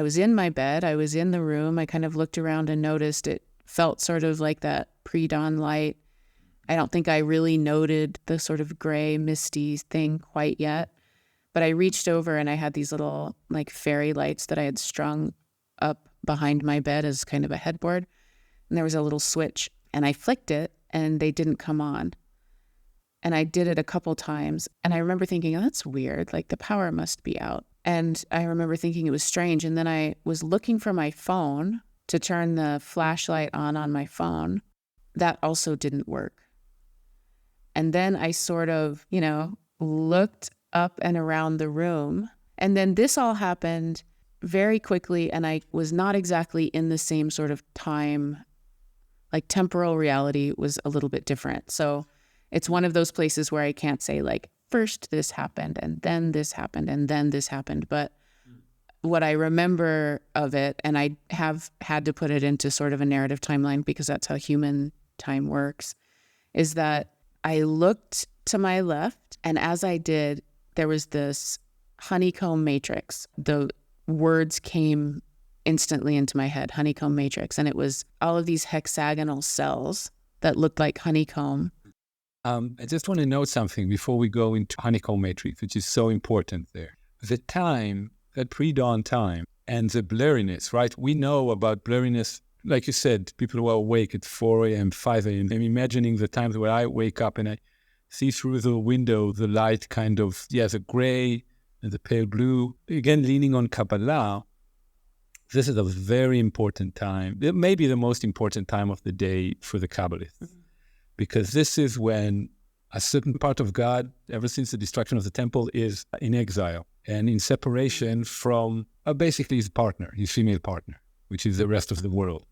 was in my bed, I was in the room, I kind of looked around and noticed it felt sort of like that pre-dawn light. I don't think I really noted the sort of gray, misty thing quite yet. But I reached over and I had these little like fairy lights that I had strung up behind my bed as kind of a headboard. And there was a little switch and I flicked it and they didn't come on. And I did it a couple times. And I remember thinking, oh, that's weird. Like the power must be out. And I remember thinking it was strange. And then I was looking for my phone to turn the flashlight on my phone. That also didn't work. And then I sort of, looked up and around the room. And then this all happened very quickly. And I was not exactly in the same sort of time, like temporal reality was a little bit different. So it's one of those places where I can't say like, first this happened and then this happened and then this happened. But what I remember of it, and I have had to put it into sort of a narrative timeline because that's how human time works, is that I looked to my left, and as I did, there was this honeycomb matrix. The words came instantly into my head, honeycomb matrix, and it was all of these hexagonal cells that looked like honeycomb. I just want to note something before we go into honeycomb matrix, which is so important there. The time, that pre-dawn time, and the blurriness, right? We know about blurriness. Like you said, people who are awake at 4 a.m., 5 a.m. I'm imagining the times where I wake up and I see through the window the light kind of, the gray and the pale blue. Again, leaning on Kaballah, this is a very important time. It may be the most important time of the day for the Kabbalists, because this is when a certain part of God, ever since the destruction of the temple, is in exile and in separation from basically his partner, his female partner, which is the rest of the world.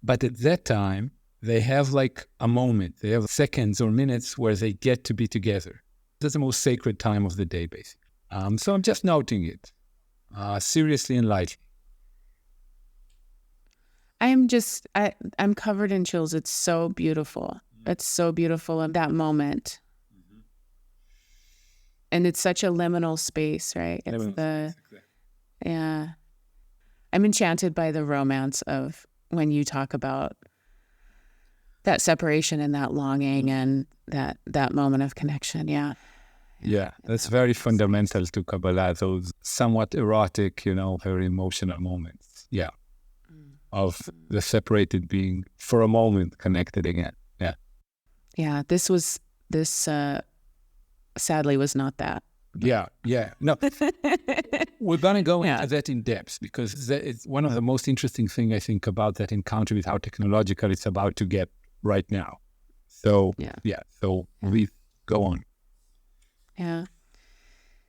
But at that time, they have like a moment, they have seconds or minutes where they get to be together. That's the most sacred time of the day, basically. So I'm just noting it, seriously and lightly. I'm covered in chills. It's so beautiful. It's so beautiful in that moment. Mm-hmm. And it's such a liminal space, right? Yeah. I'm enchanted by the romance of when you talk about that separation and that longing and that moment of connection. Yeah. Yeah, that's very fundamental to Kaballah, those somewhat erotic, very emotional moments. Yeah. Of the separated being for a moment connected again. Yeah. Yeah. This sadly was not that. Yeah. No, we're going to go into that in depth because it's one of the most interesting things I think about that encounter with how technological it's about to get right now. So, so we go on. Yeah.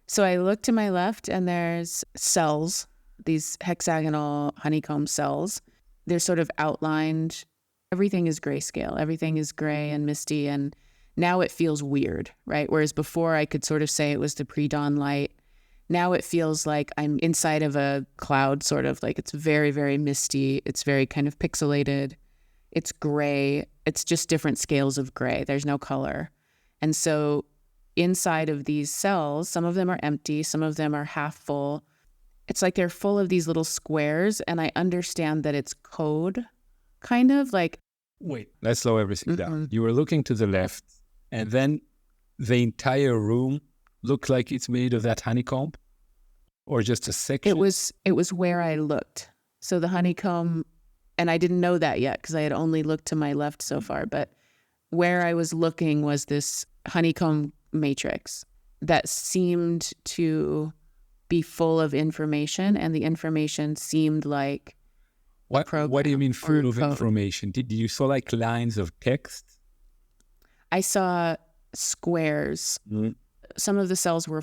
So I look to my left and there's cells, these hexagonal honeycomb cells. They're sort of outlined. Everything is grayscale. Everything is gray and misty. And now it feels weird, right? Whereas before I could sort of say it was the pre-dawn light. Now it feels like I'm inside of a cloud, sort of like it's very, very misty. It's very kind of pixelated. It's gray. It's just different scales of gray. There's no color. And so inside of these cells, some of them are empty, some of them are half full. It's like they're full of these little squares, and I understand that it's code, kind of like... Wait, let's slow everything down. You were looking to the left, and then the entire room looked like it's made of that honeycomb? Or just a section? It was where I looked. So the honeycomb, and I didn't know that yet because I had only looked to my left so far, but where I was looking was this honeycomb matrix that seemed to be full of information, and the information seemed like what do you mean full of information? Did you saw like lines of text? I saw squares. Mm-hmm. Some of the cells were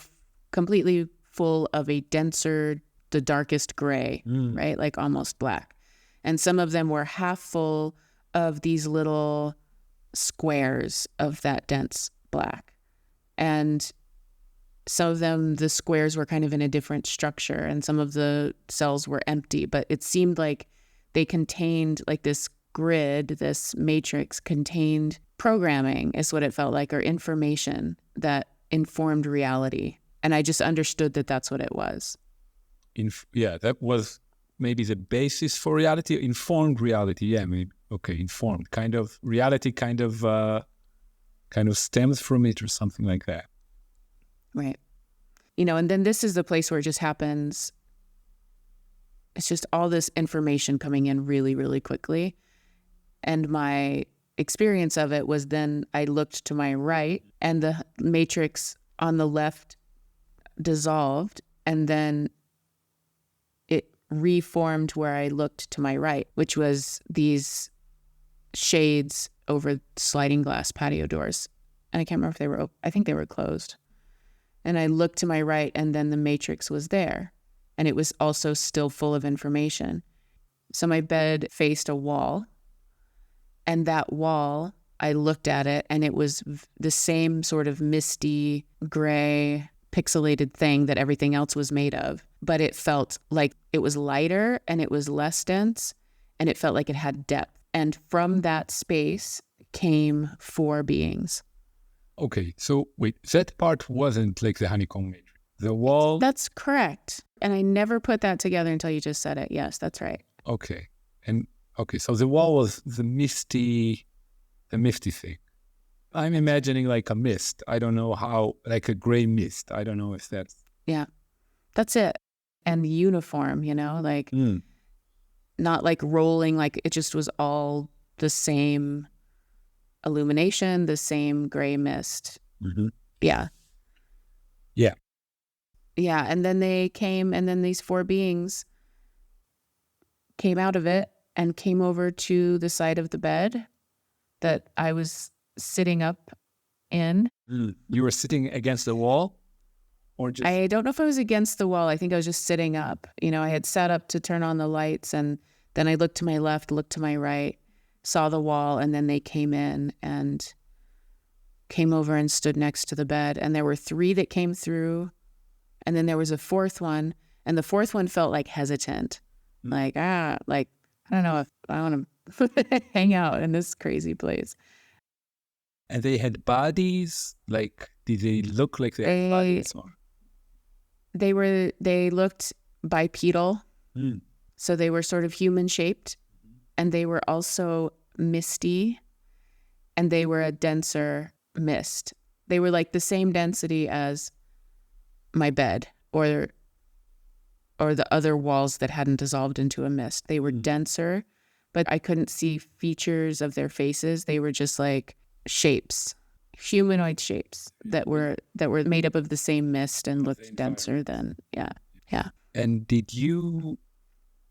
completely full of a denser, the darkest gray, right? Like almost black. And some of them were half full of these little squares of that dense black. And some of them, the squares were kind of in a different structure, and some of the cells were empty, but it seemed like they contained, like this grid, this matrix contained programming is what it felt like, or information that informed reality. And I just understood that that's what it was. That was maybe the basis for reality, informed reality. Yeah, maybe. Okay, informed. Kind of reality kind of stems from it or something like that. Right. And then this is the place where it just happens. It's just all this information coming in really, really quickly. And my experience of it was then I looked to my right and the matrix on the left dissolved, and then it reformed where I looked to my right, which was these shades over sliding glass patio doors. And I can't remember if they were open. I think they were closed. And I looked to my right, and then the matrix was there. And it was also still full of information. So my bed faced a wall. And that wall, I looked at it, and it was the same sort of misty, gray, pixelated thing that everything else was made of. But it felt like it was lighter, and it was less dense, and it felt like it had depth. And from that space came 4 beings. Okay, so wait, that part wasn't like the honeycomb matrix. The wall. That's correct. And I never put that together until you just said it. Yes, that's right. Okay. And okay, so the wall was the misty thing. I'm imagining like a mist. I don't know how, like a gray mist. I don't know if that's. Yeah, that's it. And uniform, like not like rolling, like it just was all the same illumination, the same gray mist. Mm-hmm. Yeah. Yeah. Yeah. And then they came, and then these 4 beings came out of it and came over to the side of the bed that I was sitting up in. You were sitting against the wall? Or just... I don't know if I was against the wall. I think I was just sitting up. I had sat up to turn on the lights, and then I looked to my left, looked to my right, saw the wall, and then they came in and came over and stood next to the bed. And there were 3 that came through, and then there was a 4th one, and the 4th one felt like hesitant. Like, I don't know if I want to hang out in this crazy place. And they had bodies? Like, did they look like they had bodies? Or? They looked bipedal. So they were sort of human shaped, and they were also misty, and they were a denser mist. They were like the same density as my bed or the other walls that hadn't dissolved into a mist. They were denser, but I couldn't see features of their faces. They were just like shapes, humanoid shapes that were made up of the same mist and looked denser than, yeah. And did you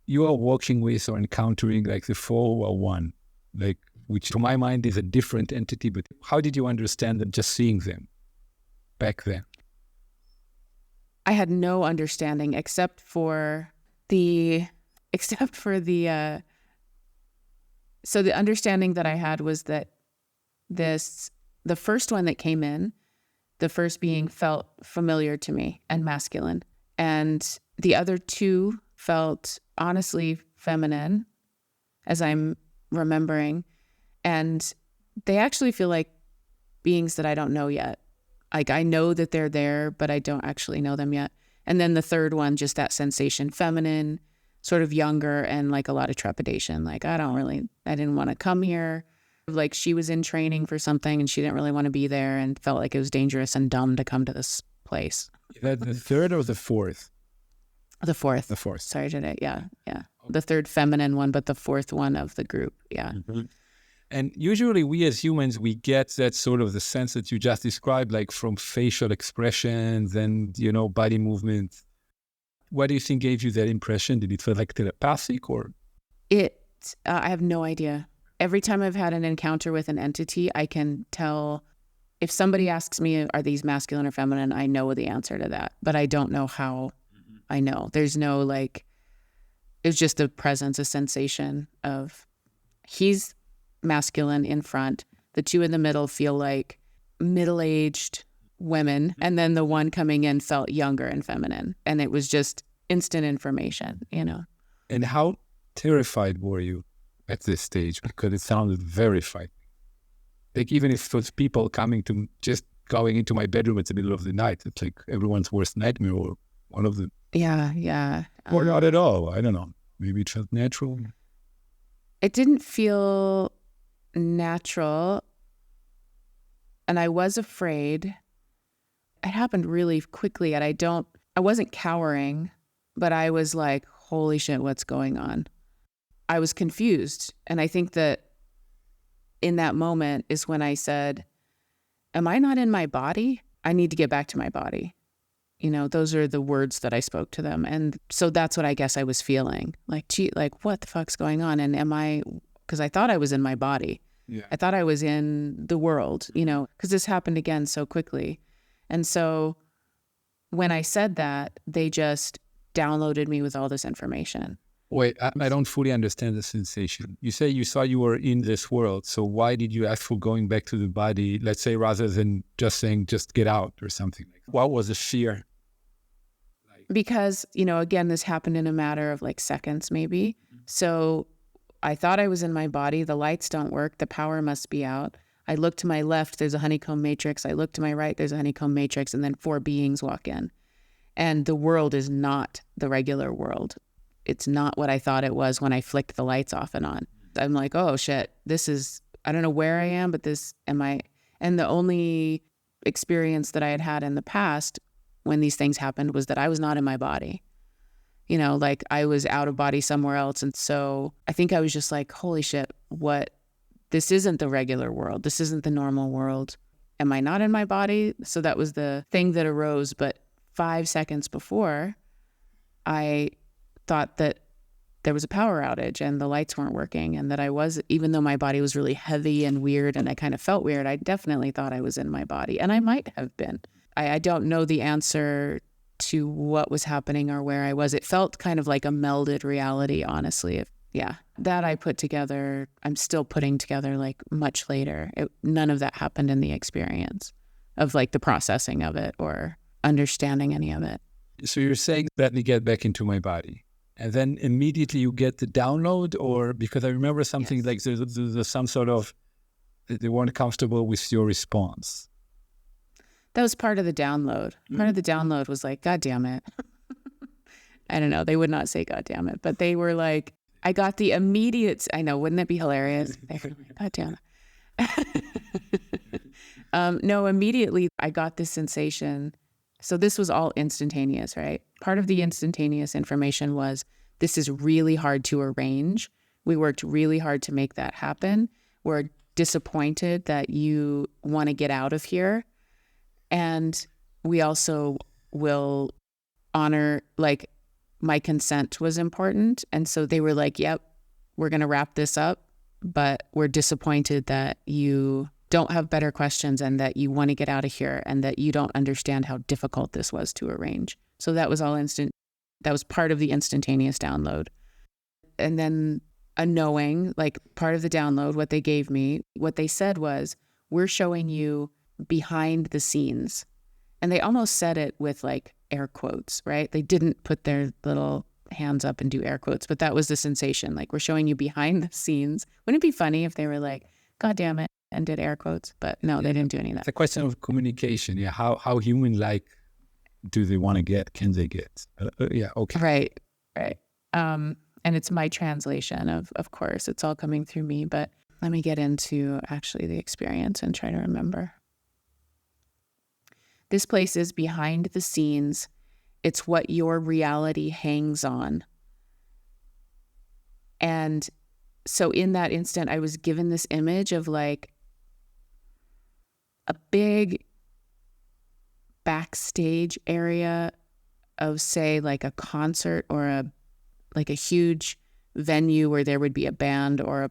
are walking with or encountering like the 401, like, which to my mind is a different entity, but how did you understand them just seeing them back then? I had no understanding except for the so the understanding that I had was that the first one that came in, the first being felt familiar to me and masculine, and the other 2 felt honestly feminine, as I'm remembering, and they actually feel like beings that I don't know yet. Like, I know that they're there, but I don't actually know them yet. And then the 3rd one, just that sensation, feminine, sort of younger, and like a lot of trepidation. Like, I didn't want to come here. Like, she was in training for something and she didn't really want to be there and felt like it was dangerous and dumb to come to this place. Is that the 3rd or the 4th? The 4th. The 4th. Sorry, did it? Yeah. The 3rd feminine one, but the 4th one of the group. Yeah. Mm-hmm. And usually we as humans, we get that sort of the sense that you just described, like from facial expressions and, body movements. What do you think gave you that impression? Did it feel like telepathic or? I have no idea. Every time I've had an encounter with an entity, I can tell if somebody asks me, are these masculine or feminine? I know the answer to that, but I don't know how I know. There's no it's just a presence, a sensation of he's masculine in front. The 2 in the middle feel like middle-aged women, and then the one coming in felt younger and feminine, and it was just instant information. And how terrified were you at this stage? Because it sounded very frightening. Like, even if it was people going into my bedroom at the middle of the night, it's like everyone's worst nightmare, or one of them. Yeah. Or not at all. I don't know. Maybe it felt natural. It didn't feel natural, and I was afraid. It happened really quickly, and I wasn't cowering, but I was like, holy shit, what's going on? I was confused, and I think that in that moment is when I said, am I not in my body? I need to get back to my body. Those are the words that I spoke to them. And so that's what I guess I was feeling. Like, gee, like, what the fuck's going on? And because I thought I was in my body. Yeah. I thought I was in the world, because this happened again so quickly. And so when I said that, they just downloaded me with all this information. Wait, I don't fully understand the sensation. You say you saw you were in this world. So why did you ask for going back to the body, let's say, rather than just saying, just get out or something? What was the fear? Because, again, this happened in a matter of like seconds, maybe. So I thought I was in my body. The lights don't work. The power must be out. I look to my left, there's a honeycomb matrix. I look to my right, there's a honeycomb matrix. And then 4 beings walk in. And the world is not the regular world. It's not what I thought it was when I flicked the lights off and on. I'm like, oh shit, I don't know where I am, but and the only experience that I had had in the past when these things happened was that I was not in my body. Like I was out of body somewhere else. And so I think I was just like, holy shit, this isn't the regular world. This isn't the normal world. Am I not in my body? So that was the thing that arose. But 5 seconds before, I thought that there was a power outage and the lights weren't working, and that even though my body was really heavy and weird and I kind of felt weird, I definitely thought I was in my body, and I might have been. I don't know the answer to what was happening or where I was. It felt kind of like a melded reality, honestly. That I put together, I'm still putting together like much later. None of that happened in the experience of like the processing of it or understanding any of it. So you're saying, let me get back into my body. And then immediately you get the download, or because I remember something like there's some sort of, they weren't comfortable with your response. That was part of the download. Part of the download was like, God damn it. I don't know. They would not say God damn it, but they were like, I got the immediate, I know, wouldn't that be hilarious? They were like, God damn it. No, immediately I got this sensation. So this was all instantaneous, right? Part of the instantaneous information was, this is really hard to arrange. We worked really hard to make that happen. We're disappointed that you want to get out of here. And we also will honor, like, my consent was important. And so they were like, yep, we're going to wrap this up, but we're disappointed that you don't have better questions and that you want to get out of here and that you don't understand how difficult this was to arrange. So that was all instant. That was part of the instantaneous download. And then a knowing, like part of the download, what they gave me, what they said was, we're showing you behind the scenes. And they almost said it with like air quotes, right? They didn't put their little hands up and do air quotes, but that was the sensation. Like, we're showing you behind the scenes. Wouldn't it be funny if they were like, God damn it, and did air quotes? But no, they didn't do any of that. It's a question of communication. Yeah. How human-like do they want to get? Can they get? Yeah. Okay. Right. And it's my translation of course, it's all coming through me, but let me get into actually the experience and try to remember. This place is behind the scenes. It's what your reality hangs on. And so in that instant, I was given this image of like a big backstage area of, say, like a concert or a huge venue where there would be a band or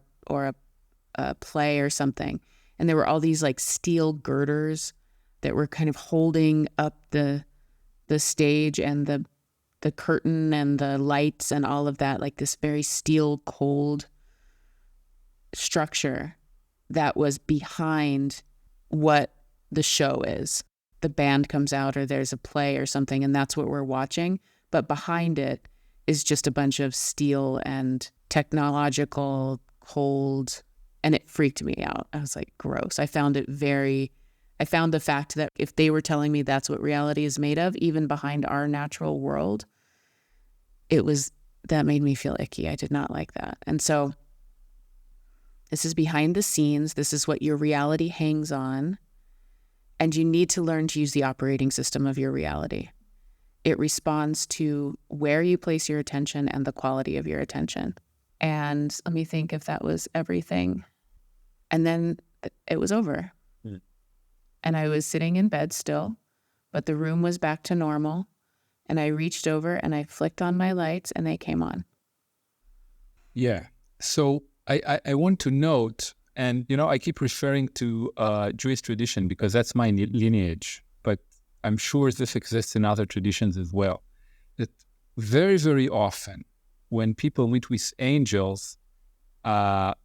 a play or something. And there were all these like steel girders that were kind of holding up the stage and the curtain and the lights and all of that, like this very steel cold structure that was behind what the show is. The band comes out or there's a play or something, and that's what we're watching. But behind it is just a bunch of steel and technological cold, and it freaked me out. I was like, gross. I found the fact that if they were telling me that's what reality is made of, even behind our natural world, that made me feel icky. I did not like that. And so this is behind the scenes. This is what your reality hangs on. And you need to learn to use the operating system of your reality. It responds to where you place your attention and the quality of your attention. And let me think if that was everything. And then it was over. And I was sitting in bed still, but the room was back to normal. And I reached over and I flicked on my lights and they came on. Yeah. So I want to note, and I keep referring to Jewish tradition because that's my lineage, but I'm sure this exists in other traditions as well. That very, very often when people meet with angels,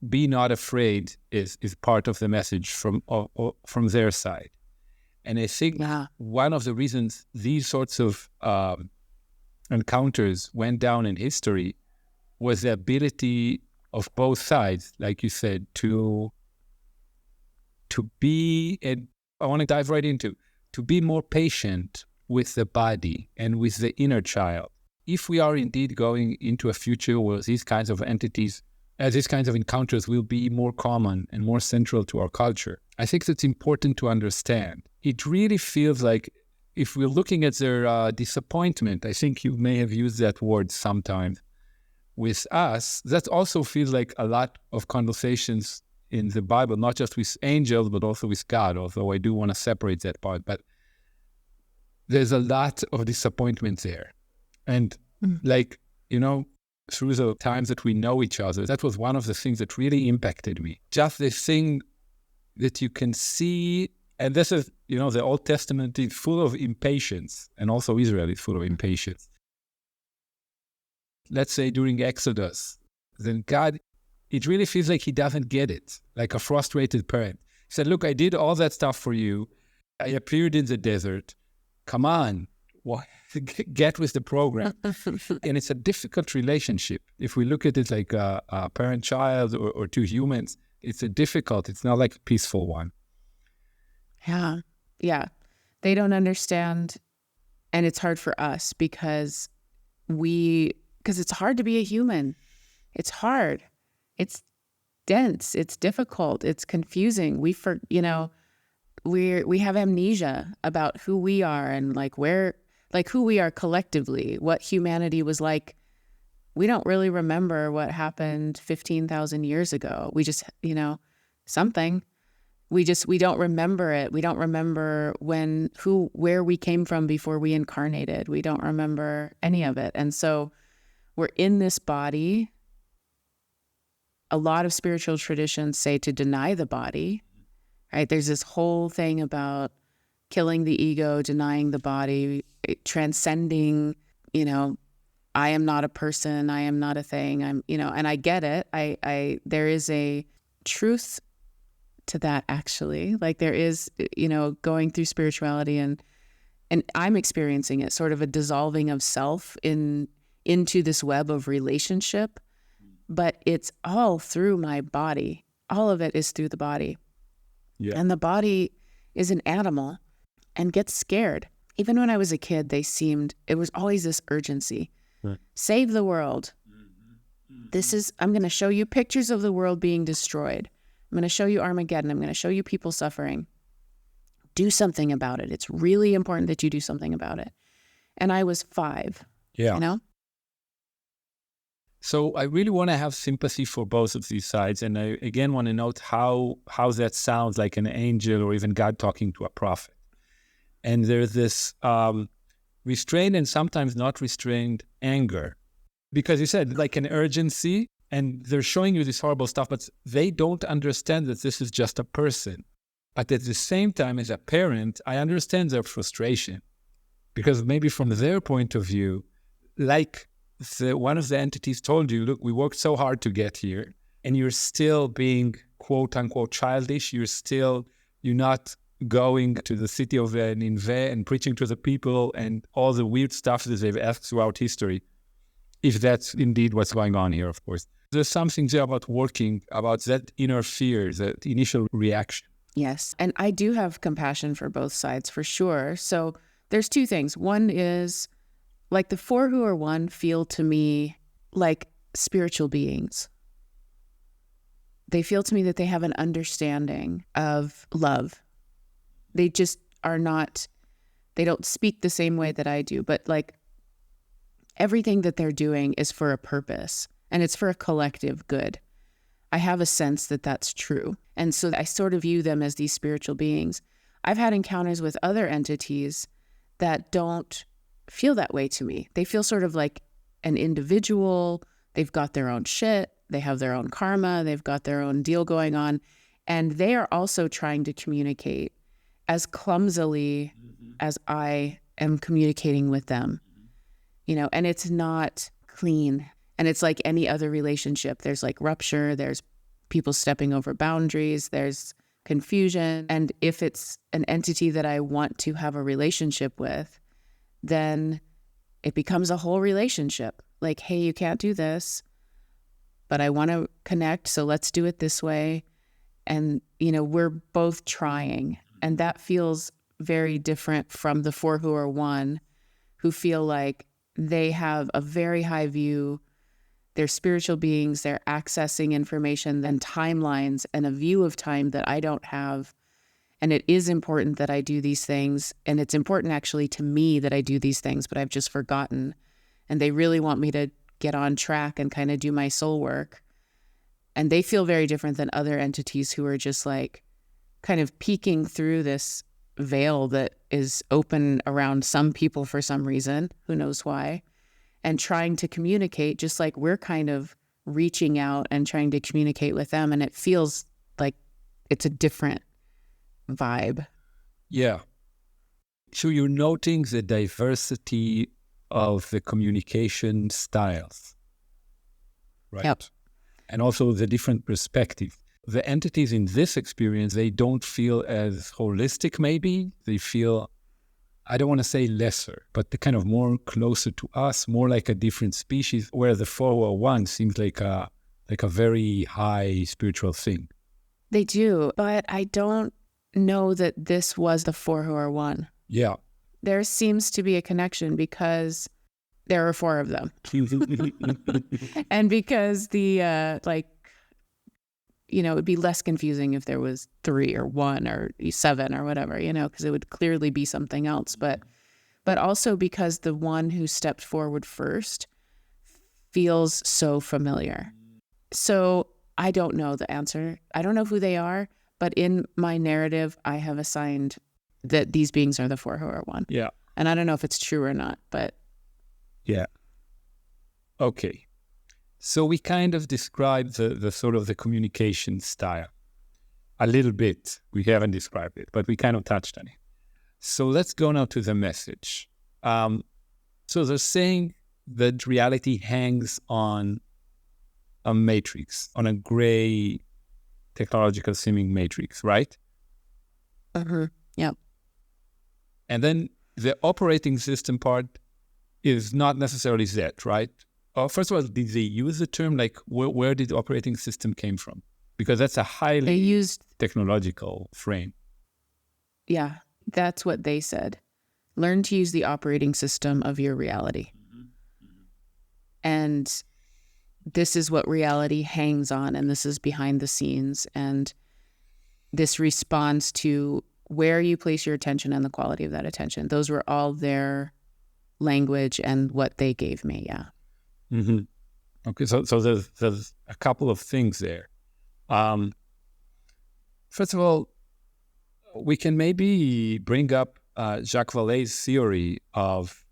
be not afraid is part of the message from their side. And I think one of the reasons these sorts of encounters went down in history was the ability of both sides, like you said, to be, and I want to dive right into, to be more patient with the body and with the inner child. If we are indeed going into a future where these kinds of entities, these kinds of encounters will be more common and more central to our culture, I think it's important to understand. It really feels like if we're looking at their disappointment, I think you may have used that word sometimes, with us, that also feels like a lot of conversations in the Bible, not just with angels, but also with God, although I do want to separate that part. But there's a lot of disappointment there. And through the times that we know each other, that was one of the things that really impacted me. Just this thing that you can see, and this is, the Old Testament is full of impatience, and also Israel is full of impatience. Let's say during Exodus, then God, it really feels like he doesn't get it, like a frustrated parent. He said, look, I did all that stuff for you. I appeared in the desert. Come on, get with the program. And it's a difficult relationship. If we look at it like a parent-child or two humans, it's not like a peaceful one. Yeah. They don't understand. And it's hard for us because it's hard to be a human. It's hard. It's dense. It's difficult. It's confusing. We have amnesia about who we are and who we are collectively, what humanity was like. We don't really remember what happened 15,000 years ago. We just, something. We don't remember it. We don't remember where we came from before we incarnated. We don't remember any of it. And so we're in this body. A lot of spiritual traditions say to deny the body, right? There's this whole thing about killing the ego, denying the body, transcending, I am not a person, I am not a thing, and I get it. There is a truth to that, actually. Like there is, going through spirituality and I'm experiencing it, sort of a dissolving of self into this web of relationship, but it's all through my body. All of it is through the body. Yeah. And the body is an animal and gets scared. Even when I was a kid, it was always this urgency. Right. Save the world. I'm going to show you pictures of the world being destroyed. I'm going to show you Armageddon. I'm going to show you people suffering. Do something about it. It's really important that you do something about it. And I was 5. Yeah. So I really want to have sympathy for both of these sides. And I, again, want to note how that sounds like an angel or even God talking to a prophet. And there's this restrained and sometimes not restrained anger. Because you said like an urgency, and they're showing you this horrible stuff, but they don't understand that this is just a person. But at the same time, as a parent, I understand their frustration. Because maybe from their point of view, like one of the entities told you, look, we worked so hard to get here, and you're still being quote unquote childish. You're not going to the city of Nineveh and preaching to the people and all the weird stuff that they've asked throughout history. If that's indeed what's going on here, of course. There's something there about working, about that inner fear, that initial reaction. Yes. And I do have compassion for both sides, for sure. So there's 2 things. One is, like, the 4 who are one feel to me like spiritual beings. They feel to me that they have an understanding of love. They just are not, they don't speak the same way that I do, but like everything that they're doing is for a purpose and it's for a collective good. I have a sense that that's true. And so I sort of view them as these spiritual beings. I've had encounters with other entities that don't feel that way to me. They feel sort of like an individual. They've got their own shit. They have their own karma. They've got their own deal going on. And they are also trying to communicate as clumsily as I am communicating with them, you know, and it's not clean. And it's like any other relationship. There's like rupture, there's people stepping over boundaries, there's confusion. And if it's an entity that I want to have a relationship with, then it becomes a whole relationship. Like, hey, you can't do this, but I want to connect, so let's do it this way. And, you know, we're both trying. And that feels very different from the 4 who are 1, who feel like they have a very high view. They're spiritual beings. They're accessing information and timelines and a view of time that I don't have. And it is important that I do these things. And it's important actually to me that I do these things, but I've just forgotten. And they really want me to get on track and kind of do my soul work. And they feel very different than other entities who are just like kind of peeking through this veil that is open around some people for some reason, who knows why, and trying to communicate just like we're kind of reaching out and trying to communicate with them. And it feels like it's a different vibe. Yeah. So you're noting the diversity of the communication styles, right? Yep. And also the different perspective. The entities in this experience, they don't feel as holistic maybe. They feel, I don't want to say lesser, but they're kind of more closer to us, more like a different species, where the 401 seems like a very high spiritual thing. They do, but I don't know that this was the 4 who are 1. Yeah. There seems to be a connection because there are 4 of them. And because the, it would be less confusing if there was 3 or 1 or 7 or whatever, because it would clearly be something else. But also because the one who stepped forward first feels so familiar. So I don't know the answer. I don't know who they are, but in my narrative, I have assigned that these beings are the 4 who are 1. Yeah. And I don't know if it's true or not, but. Yeah. Okay. So we kind of described the sort of the communication style a little bit. We haven't described it, but we kind of touched on it. So let's go now to the message. So they're saying that reality hangs on a matrix, on a gray technological seeming matrix, right? Yep. And then the operating system part is not necessarily that, right? First of all, did they use the term, like, where did the operating system came from? Because that's a highly technological frame. Yeah, that's what they said. Learn to use the operating system of your reality. And this is what reality hangs on, and this is behind the scenes. And this responds to where you place your attention and the quality of that attention. Those were all their language and what they gave me, yeah. Mm-hmm. Okay, so there's a couple of things there. First of all, we can maybe bring up Jacques Vallée's theory of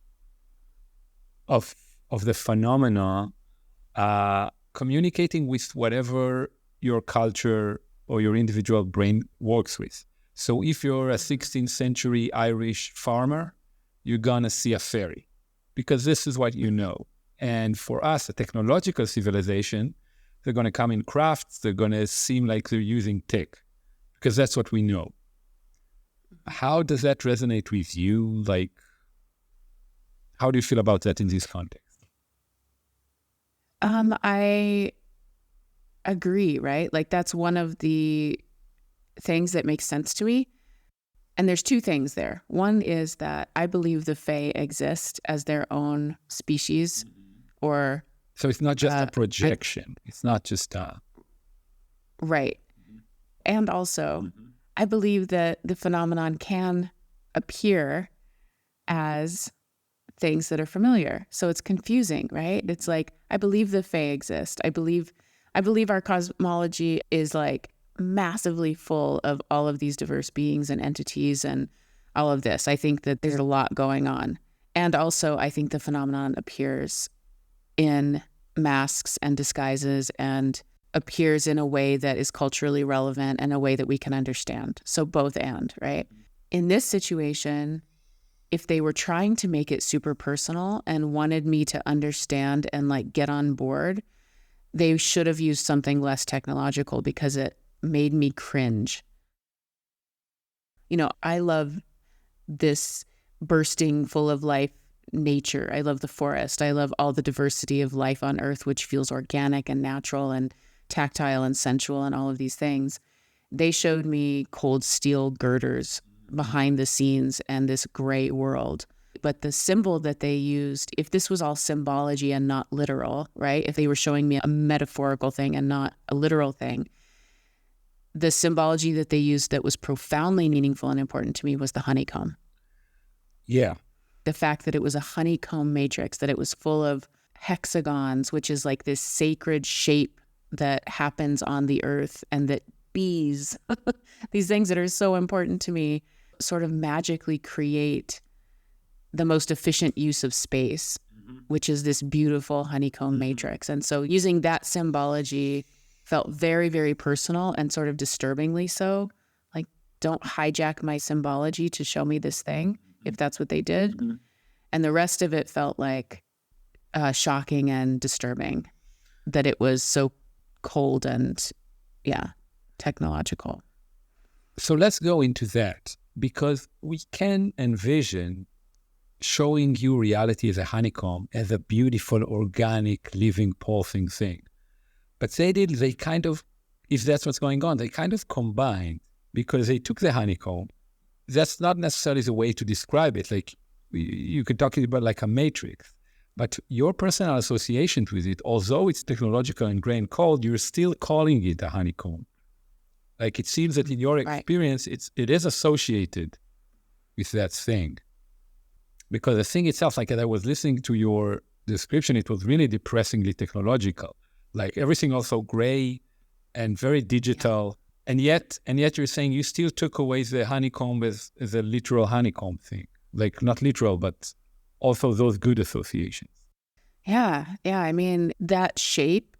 the phenomena communicating with whatever your culture or your individual brain works with. So if you're a 16th century Irish farmer, you're gonna see a fairy because this is what you know. And for us, a technological civilization, they're going to come in crafts. They're going to seem like they're using tech because that's what we know. How does that resonate with you? Like, how do you feel about that in this context? I agree, right? Like, that's one of the things that makes sense to me. And there's 2 things there. One is that I believe the Fae exist as their own species. Or so it's not just a projection. It's not just right. And also, I believe that the phenomenon can appear as things that are familiar. So it's confusing, right? It's like, I believe the Fae exist. I believe our cosmology is like massively full of all of these diverse beings and entities and all of this. I think that there's a lot going on. And also, I think the phenomenon appears in masks and disguises and appears in a way that is culturally relevant and a way that we can understand. So both and, right? In this situation, if they were trying to make it super personal and wanted me to understand and like get on board, they should have used something less technological because it made me cringe. You know, I love this bursting full of life nature. I love the forest. I love all the diversity of life on Earth, which feels organic and natural and tactile and sensual and all of these things. They showed me cold steel girders behind the scenes and this gray world. But the symbol that they used, if this was all symbology and not literal, right? If they were showing me a metaphorical thing and not a literal thing, the symbology that they used that was profoundly meaningful and important to me was the honeycomb. Yeah. The fact that it was a honeycomb matrix, that it was full of hexagons, which is like this sacred shape that happens on the earth, and that bees, these things that are so important to me, sort of magically create the most efficient use of space, which is this beautiful honeycomb matrix. And so using that symbology felt very, very personal and sort of disturbingly so. Like, don't hijack my symbology to show me this thing, if that's what they did. And the rest of it felt like shocking and disturbing, that it was so cold and, technological. So let's go into that, because we can envision showing you reality as a honeycomb, as a beautiful, organic, living, pulsing thing. But they kind of, if that's what's going on, they kind of combined, because they took the honeycomb. That's not necessarily the way to describe it. Like, you could talk about like a matrix, but your personal association with it, although it's technological and grain cold, you're still calling it a honeycomb. Like, it seems that in your experience, it is associated with that thing. Because the thing itself, like, as I was listening to your description, it was really depressingly technological. Like, everything also gray and very digital. And yet you're saying you still took away the honeycomb as a literal honeycomb thing. Like, not literal, but also those good associations. Yeah. I mean, that shape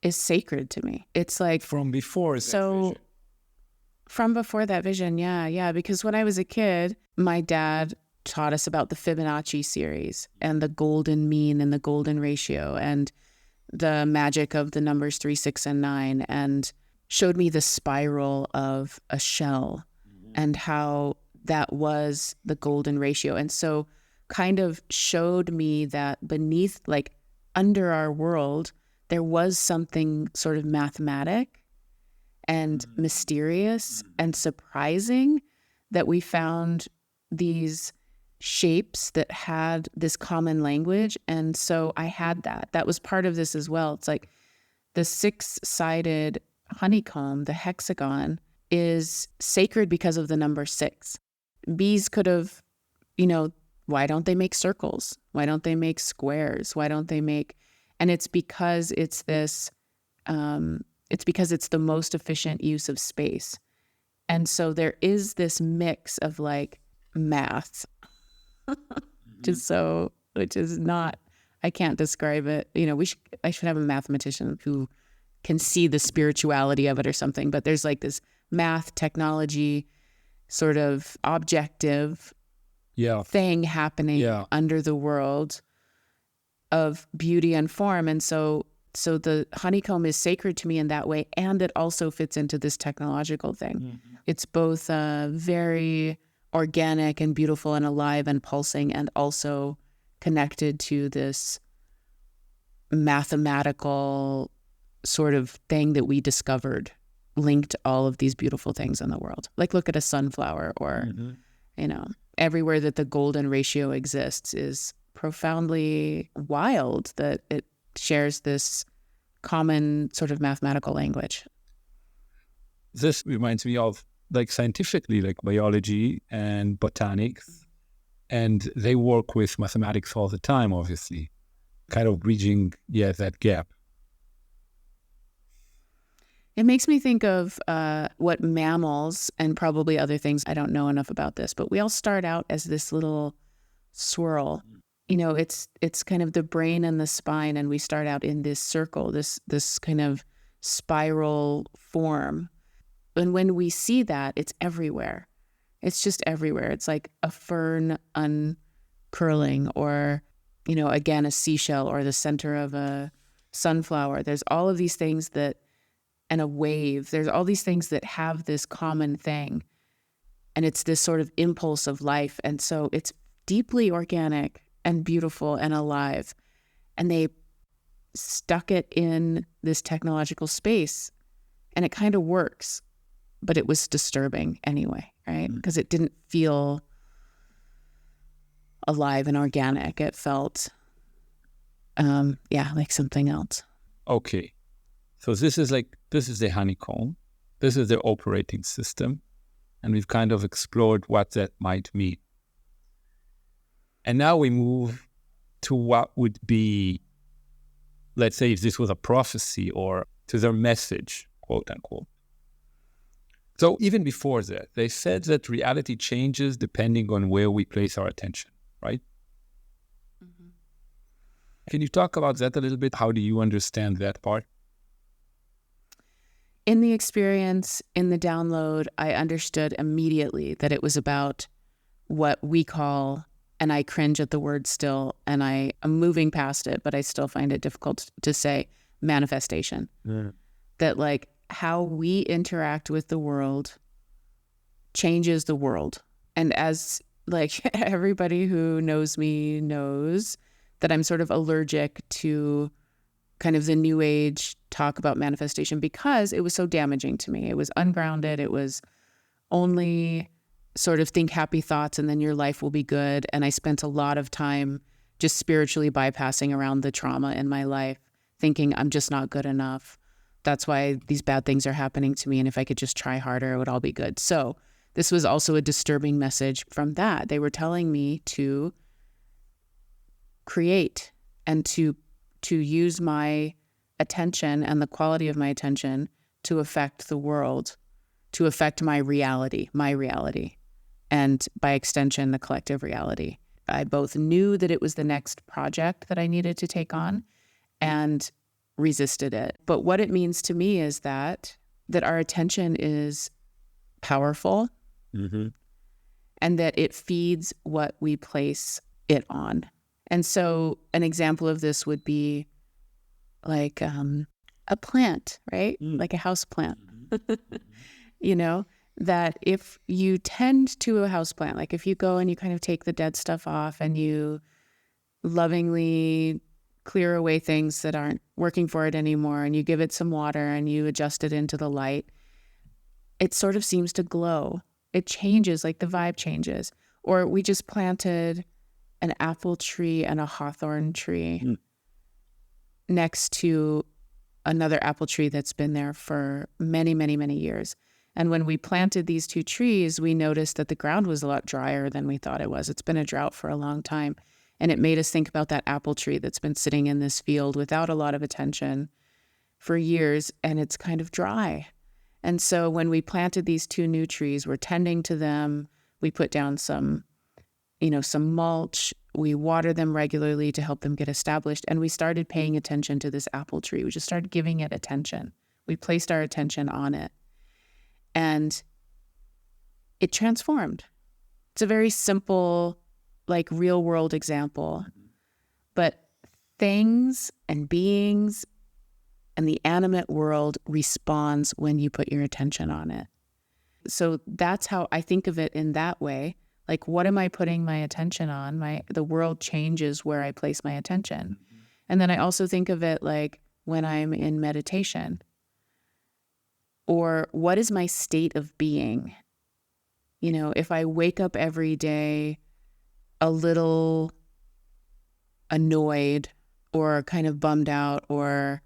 is sacred to me. It's like From before that vision. From before that vision, yeah. Because when I was a kid, my dad taught us about the Fibonacci series and the golden mean and the golden ratio and the magic of the numbers 3, 6, and 9, and showed me the spiral of a shell and how that was the golden ratio. And so kind of showed me that beneath, like under our world, there was something sort of mathematic and mysterious and surprising, that we found these shapes that had this common language. And so I had that. That was part of this as well. It's like the 6-sided honeycomb, the hexagon, is sacred because of the number 6. Bees could have, why don't they make circles? Why don't they make squares? Why don't they make, and it's because it's this, it's because it's the most efficient use of space. And so there is this mix of like math, which is not, I can't describe it. I should have a mathematician who can see the spirituality of it or something, but there's like this math, technology, sort of objective thing happening under the world of beauty and form. And so the honeycomb is sacred to me in that way, and it also fits into this technological thing. It's both very organic and beautiful and alive and pulsing, and also connected to this mathematical sort of thing that we discovered linked all of these beautiful things in the world. Like, look at a sunflower, or, everywhere that the golden ratio exists is profoundly wild, that it shares this common sort of mathematical language. This reminds me of, like, scientifically, like biology and botanics, and they work with mathematics all the time, obviously, kind of bridging, that gap. It makes me think of what mammals and probably other things. I don't know enough about this, but we all start out as this little swirl. It's kind of the brain and the spine, and we start out in this circle, this kind of spiral form. And when we see that, it's everywhere. It's just everywhere. It's like a fern uncurling, or, again, a seashell, or the center of a sunflower. There's all of these things and a wave. There's all these things that have this common thing. And it's this sort of impulse of life. And so it's deeply organic and beautiful and alive. And they stuck it in this technological space, and it kind of works, but it was disturbing anyway, right? Because it didn't feel alive and organic. It felt, like something else. Okay. So this is the honeycomb. This is the operating system. And we've kind of explored what that might mean. And now we move to what would be, let's say, if this was a prophecy, or to their message, quote unquote. So even before that, they said that reality changes depending on where we place our attention, right? Mm-hmm. Can you talk about that a little bit? How do you understand that part? In the experience, in the download, I understood immediately that it was about what we call, and I cringe at the word still, and I am moving past it, but I still find it difficult to say, manifestation. Yeah. That like how we interact with the world changes the world. And as like everybody who knows me knows that I'm sort of allergic to kind of the new age talk about manifestation, because it was so damaging to me. It was ungrounded. It was only sort of think happy thoughts and then your life will be good. And I spent a lot of time just spiritually bypassing around the trauma in my life, thinking I'm just not good enough. That's why these bad things are happening to me. And if I could just try harder, it would all be good. So this was also a disturbing message from that. They were telling me to create and to use my attention and the quality of my attention to affect the world, to affect my reality, and by extension, the collective reality. I both knew that it was the next project that I needed to take on and resisted it. But what it means to me is that our attention is powerful, mm-hmm. and that it feeds what we place it on. And so an example of this would be like a plant, right? Like a house plant. That if you tend to a house plant, like if you go and you kind of take the dead stuff off and you lovingly clear away things that aren't working for it anymore, and you give it some water and you adjust it into the light, it sort of seems to glow. It changes, like the vibe changes. Or we just planted an apple tree and a hawthorn tree next to another apple tree that's been there for many, many, many years. And when we planted these two trees, we noticed that the ground was a lot drier than we thought it was. It's been a drought for a long time. And it made us think about that apple tree that's been sitting in this field without a lot of attention for years, and it's kind of dry. And so when we planted these two new trees, we're tending to them. We put down some mulch. We water them regularly to help them get established. And we started paying attention to this apple tree. We just started giving it attention. We placed our attention on it. And it transformed. It's a very simple, like real world example. But things and beings and the animate world responds when you put your attention on it. So that's how I think of it in that way. Like, what am I putting my attention on? The world changes where I place my attention. And then I also think of it like when I'm in meditation. Or what is my state of being? If I wake up every day a little annoyed or kind of bummed out or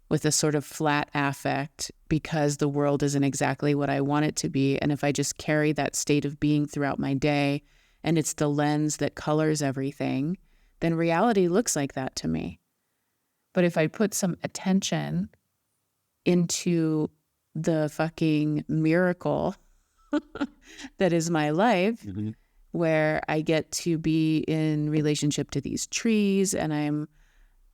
with a sort of flat affect because the world isn't exactly what I want it to be, and if I just carry that state of being throughout my day and it's the lens that colors everything, then reality looks like that to me. But if I put some attention into the fucking miracle that is my life, where I get to be in relationship to these trees, and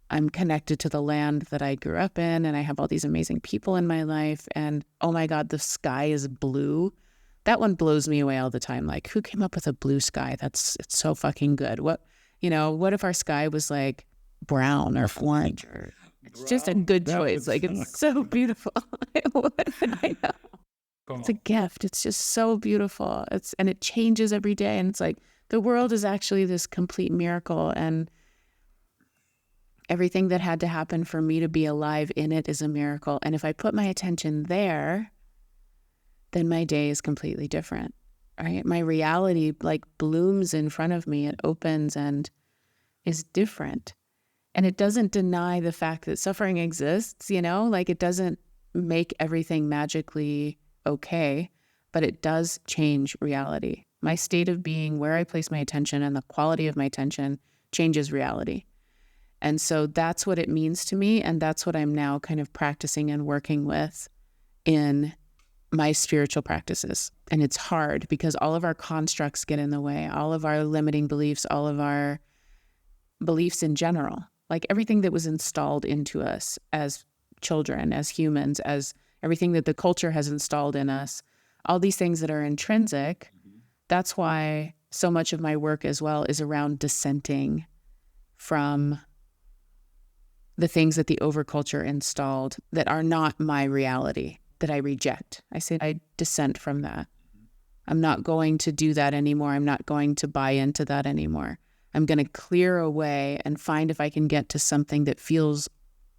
I'm connected to the land that I grew up in, and I have all these amazing people in my life. And oh my God, the sky is blue. That one blows me away all the time. Like, who came up with a blue sky? It's so fucking good. What if our sky was like brown or orange? Or it's just a good choice. Like, it's so beautiful. I know. It's a gift. It's just so beautiful. And it changes every day. And it's like, the world is actually this complete miracle. And everything that had to happen for me to be alive in it is a miracle. And if I put my attention there, then my day is completely different, right? My reality like blooms in front of me. It opens and is different. And it doesn't deny the fact that suffering exists, like it doesn't make everything magically okay, but it does change reality. My state of being, where I place my attention and the quality of my attention changes reality. And so that's what it means to me. And that's what I'm now kind of practicing and working with in my spiritual practices. And it's hard because all of our constructs get in the way, all of our limiting beliefs, all of our beliefs in general, like everything that was installed into us as children, as humans, as everything that the culture has installed in us, all these things that are intrinsic. That's why so much of my work as well is around dissenting from the things that the overculture installed that are not my reality, that I reject. I say I dissent from that. I'm not going to do that anymore. I'm not going to buy into that anymore. I'm going to clear away and find if I can get to something that feels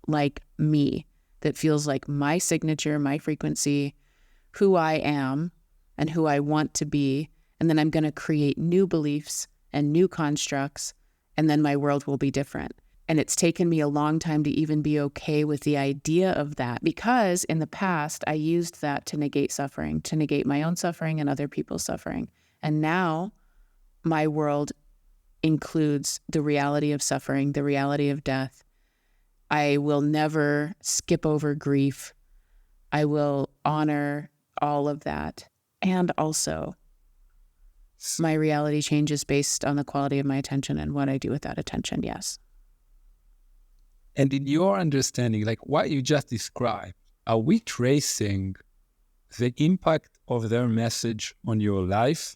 like me, that feels like my signature, my frequency, who I am and who I want to be. And then I'm going to create new beliefs and new constructs, and then my world will be different. And it's taken me a long time to even be okay with the idea of that, because in the past, I used that to negate suffering, to negate my own suffering and other people's suffering. And now my world includes the reality of suffering, the reality of death. I will never skip over grief. I will honor all of that. And also, my reality changes based on the quality of my attention and what I do with that attention, yes. And in your understanding, like what you just described, are we tracing the impact of their message on your life?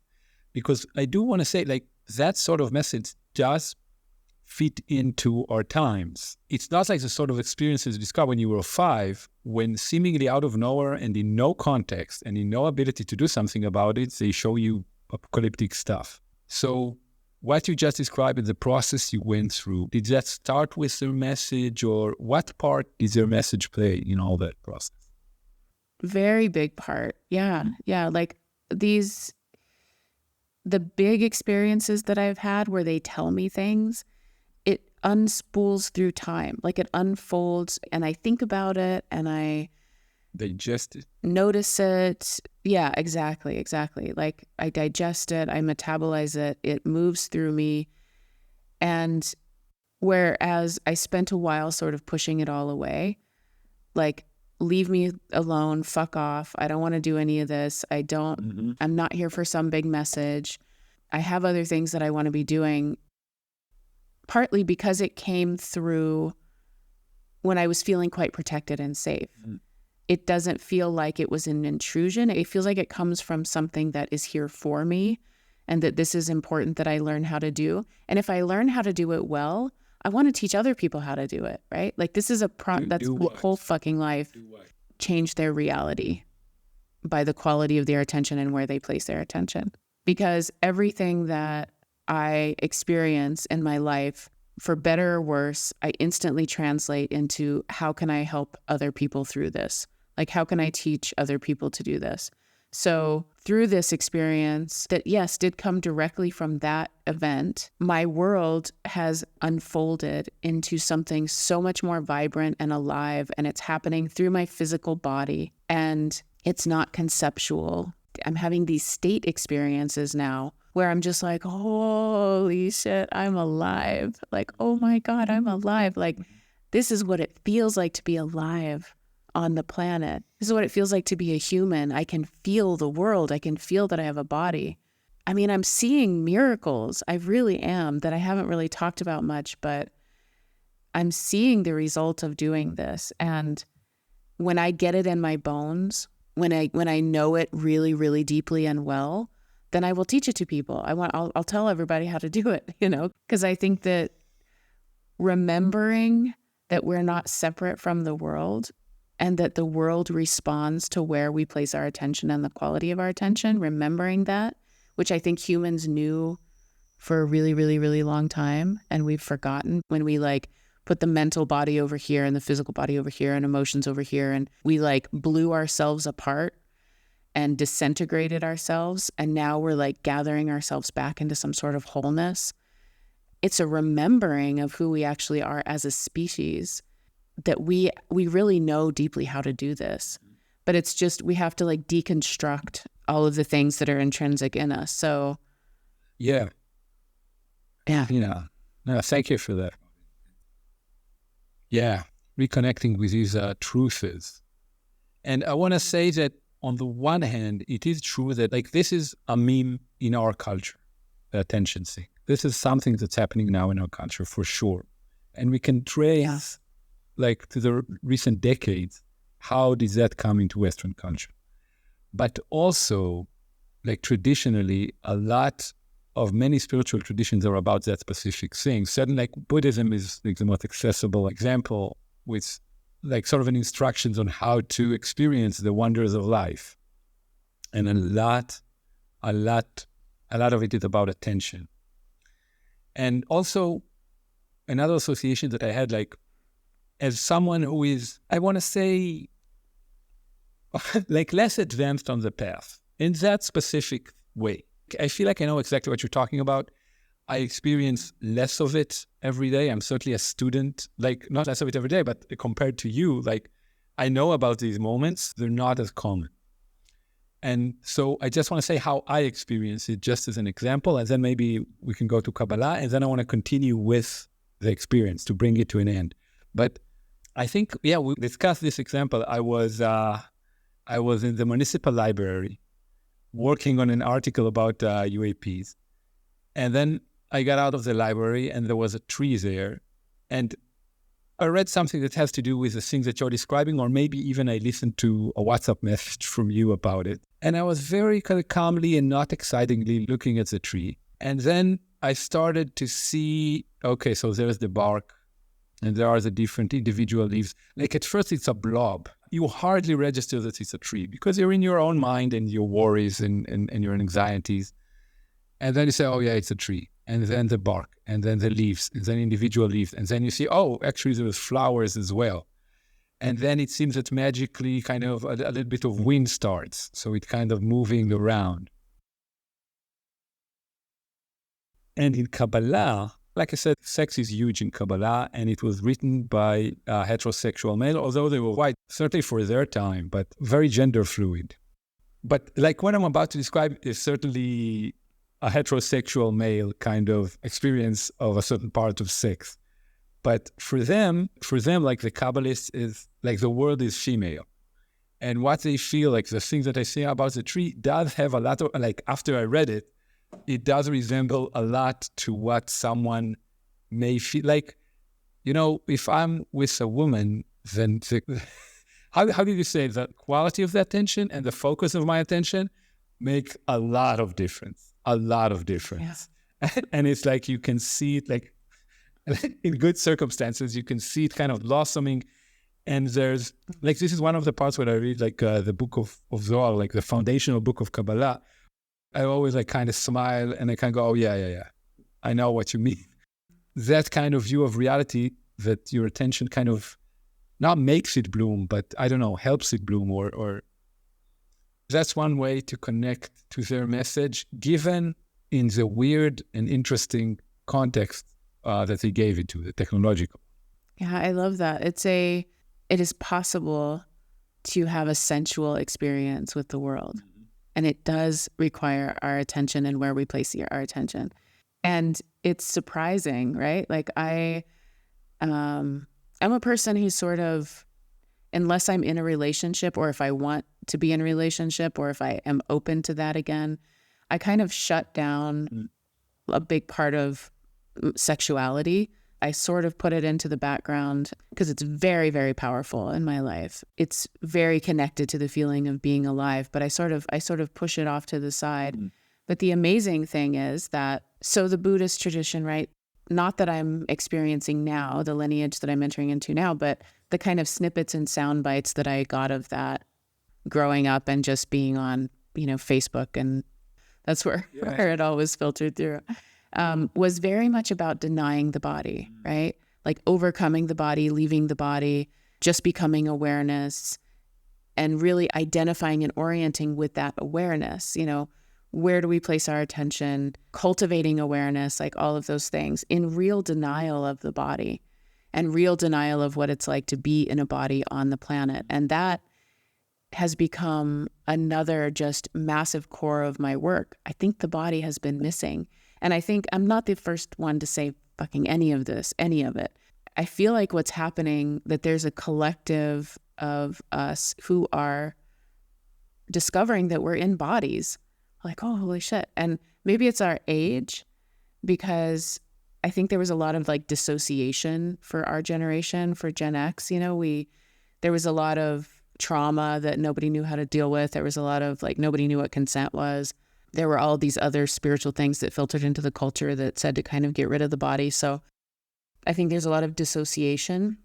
Because I do want to say, like, that sort of message does fit into our times. It's not like the sort of experiences you discovered when you were 5, when seemingly out of nowhere and in no context and in no ability to do something about it, they show you apocalyptic stuff. So what you just described in the process you went through, did that start with their message, or what part did their message play in all that process? Very big part. Yeah. Like the big experiences that I've had where they tell me things, it unspools through time. Like it unfolds and I think about it and I digest it, notice it. Yeah, exactly. Like I digest it, I metabolize it, it moves through me. And whereas I spent a while sort of pushing it all away, like, leave me alone, fuck off. I don't want to do any of this. I'm not here for some big message. I have other things that I want to be doing, partly because it came through when I was feeling quite protected and safe. It doesn't feel like it was an intrusion. It feels like it comes from something that is here for me and that this is important that I learn how to do. And if I learn how to do it well, I want to teach other people how to do it, right? Like this is that's my whole fucking life. Change their reality by the quality of their attention and where they place their attention. Because everything that I experience in my life, for better or worse, I instantly translate into how can I help other people through this? Like how can I teach other people to do this? So through this experience that, yes, did come directly from that event, my world has unfolded into something so much more vibrant and alive, and it's happening through my physical body, and it's not conceptual. I'm having these state experiences now where I'm just like, holy shit, I'm alive. Like, oh my God, I'm alive. Like, this is what it feels like to be alive on the planet. This is what it feels like to be a human. I can feel the world. I can feel that I have a body. I mean, I'm seeing miracles. I really am, that I haven't really talked about much, but I'm seeing the result of doing this. And when I get it in my bones, when I know it really, really deeply and well, then I will teach it to people. I'll tell everybody how to do it, because I think that remembering that we're not separate from the world and that the world responds to where we place our attention and the quality of our attention, remembering that, which I think humans knew for a really, really, really long time, and we've forgotten when we put the mental body over here and the physical body over here and emotions over here, and we blew ourselves apart and disintegrated ourselves, and now we're gathering ourselves back into some sort of wholeness. It's a remembering of who we actually are as a species, that we really know deeply how to do this. But it's just, we have to deconstruct all of the things that are intrinsic in us. So Yeah. No, thank you for that. Yeah, reconnecting with these truths. And I want to say that on the one hand, it is true that this is a meme in our culture, the attention thing. This is something that's happening now in our culture for sure. And we can trace to the recent decades, how did that come into Western culture? But also, traditionally, a lot of many spiritual traditions are about that specific thing. Certainly, Buddhism is the most accessible example, with sort of an instructions on how to experience the wonders of life. And a lot of it is about attention. And also, another association that I had, as someone who is, I want to say, less advanced on the path in that specific way. I feel like I know exactly what you're talking about. I experience less of it every day. I'm certainly a student, not less of it every day, but compared to you, I know about these moments. They're not as common. And so I just want to say how I experience it just as an example, and then maybe we can go to Kaballah, and then I want to continue with the experience to bring it to an end. But I think, we discussed this example. I was in the municipal library working on an article about UAPs. And then I got out of the library and there was a tree there. And I read something that has to do with the things that you're describing, or maybe even I listened to a WhatsApp message from you about it. And I was very kind of calmly and not excitingly looking at the tree. And then I started to see, okay, so there's the bark and there are the different individual leaves. At first it's a blob. You hardly register that it's a tree because you're in your own mind and your worries and your anxieties. And then you say, oh yeah, it's a tree. And then the bark, and then the leaves, and then individual leaves. And then you see, oh, actually there's flowers as well. And then it seems that magically kind of a little bit of wind starts. So it's kind of moving around. And in Kaballah, like I said, sex is huge in Kaballah, and it was written by a heterosexual male, although they were white, certainly for their time, but very gender fluid. But what I'm about to describe is certainly a heterosexual male kind of experience of a certain part of sex. But for them, the Kabbalists is the world is female. And what they feel, the things that I say about the tree does have a lot of, after I read it, it does resemble a lot to what someone may feel if I'm with a woman, then how did you say the quality of the attention and the focus of my attention make a lot of difference. Yeah. And it's you can see it in good circumstances, you can see it kind of blossoming. And there's this is one of the parts where I read the book of Zohar, the foundational book of Kabbalah. I always kind of smile and I kind of go, oh yeah. I know what you mean. That kind of view of reality, that your attention kind of not makes it bloom, but I don't know, helps it bloom, or that's one way to connect to their message, given in the weird and interesting context that they gave it to, the technological. Yeah, I love that. It is possible to have a sensual experience with the world. And it does require our attention and where we place our attention. And it's surprising, right? I'm a person who's sort of unless I'm in a relationship, or if I want to be in a relationship, or if I am open to that again, I kind of shut down a big part of sexuality. I sort of put it into the background because it's very, very powerful in my life. It's very connected to the feeling of being alive, but I sort of push it off to the side. But the amazing thing is that, so the Buddhist tradition, right? Not that I'm experiencing now, the lineage that I'm entering into now, but the kind of snippets and sound bites that I got of that growing up and just being on, Facebook, and that's where it all was filtered through, was very much about denying the body, right? Like overcoming the body, leaving the body, just becoming awareness, and really identifying and orienting with that awareness. Where do we place our attention? Cultivating awareness, like all of those things, in real denial of the body and real denial of what it's like to be in a body on the planet. And that has become another just massive core of my work. I think the body has been missing. And I think I'm not the first one to say fucking any of it. I feel like what's happening, that there's a collective of us who are discovering that we're in bodies. Like, oh, holy shit. And maybe it's our age, because I think there was a lot of like dissociation for our generation, for Gen X. There was a lot of trauma that nobody knew how to deal with. There was a lot of like, nobody knew what consent was. There were all these other spiritual things that filtered into the culture that said to kind of get rid of the body. So I think there's a lot of dissociation.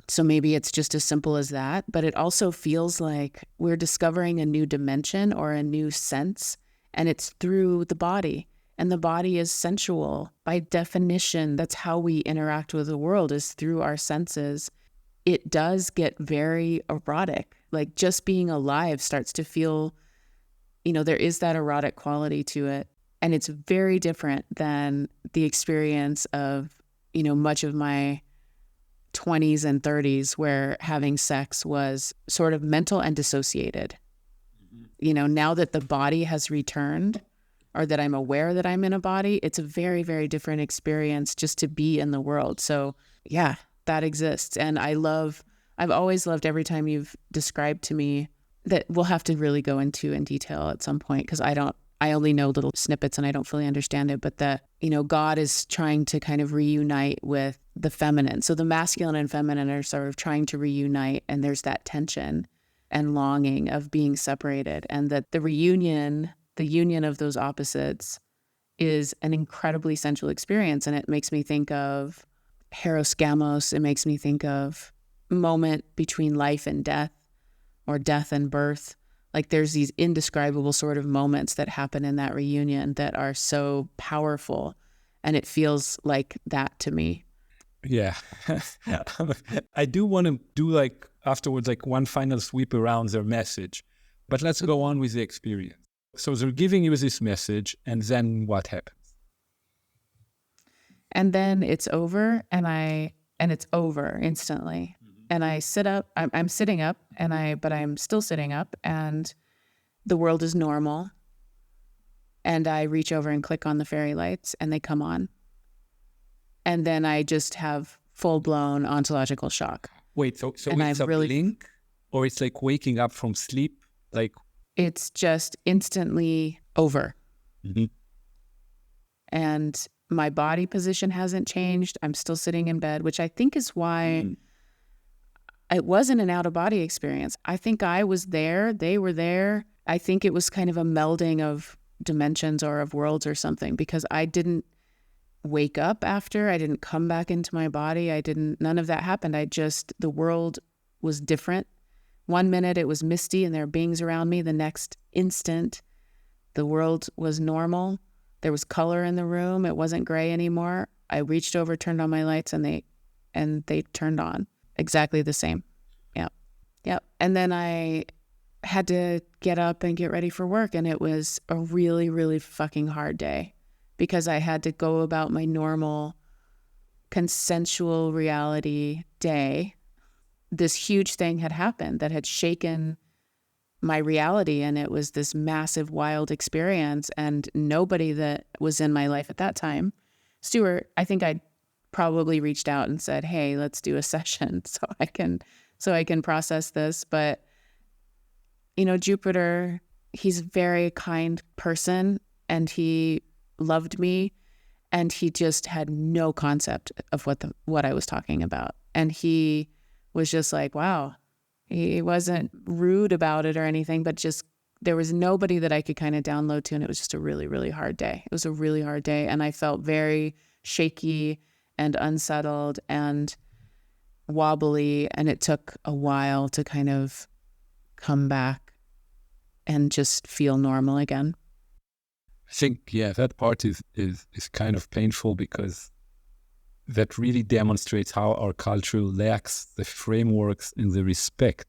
So maybe it's just as simple as that, but it also feels like we're discovering a new dimension or a new sense, and it's through the body. And the body is sensual. By definition, that's how we interact with the world, is through our senses. It does get very erotic. Like just being alive starts to feel, there is that erotic quality to it. And it's very different than the experience of, much of my 20s and 30s, where having sex was sort of mental and dissociated. Now that the body has returned, or that I'm aware that I'm in a body, it's a very, very different experience just to be in the world. So yeah, that exists. And I've always loved every time you've described to me, that we'll have to really go into in detail at some point, because I only know little snippets and I don't fully understand it, but that, God is trying to kind of reunite with the feminine. So the masculine and feminine are sort of trying to reunite, and there's that tension and longing of being separated, and that the union of those opposites is an incredibly sensual experience. And it makes me think of Heros. It makes me think of moment between life and death, or death and birth. Like there's these indescribable sort of moments that happen in that reunion that are so powerful, and it feels like that to me. Yeah. I do want to do like afterwards, like one final sweep around their message, but let's go on with the experience. So they're giving you this message, and then what happens? And then it's over, and it's over instantly. And I sit up, I'm sitting up, but I'm still sitting up, and the world is normal. And I reach over and click on the fairy lights, and they come on. And then I just have full-blown ontological shock. Wait, so it's a blink, or it's like waking up from sleep? Like it's just instantly over. And my body position hasn't changed. I'm still sitting in bed, which I think is why it wasn't an out-of-body experience. I think I was there. They were there. I think it was kind of a melding of dimensions or of worlds or something, because I didn't wake up after. I didn't come back into my body. None of that happened. The world was different. One minute it was misty and there were beings around me. The next instant, the world was normal. There was color in the room. It wasn't gray anymore. I reached over, turned on my lights, and they turned on exactly the same. Yep. And then I had to get up and get ready for work, and it was a really, really fucking hard day, because I had to go about my normal consensual reality day. This huge thing had happened that had shaken my reality, and it was this massive, wild experience, and nobody that was in my life at that time. Stuart, I think I probably reached out and said, hey, let's do a session so so I can process this. But, Jupiter, he's a very kind person, and he loved me, and he just had no concept of what I was talking about. And he was just like, wow. He wasn't rude about it or anything, but just there was nobody that I could kind of download to. And it was just a really, really hard day. It was a really hard day. And I felt very shaky and unsettled and wobbly. And it took a while to kind of come back and just feel normal again. I think, that part is kind of painful because that really demonstrates how our culture lacks the frameworks and the respect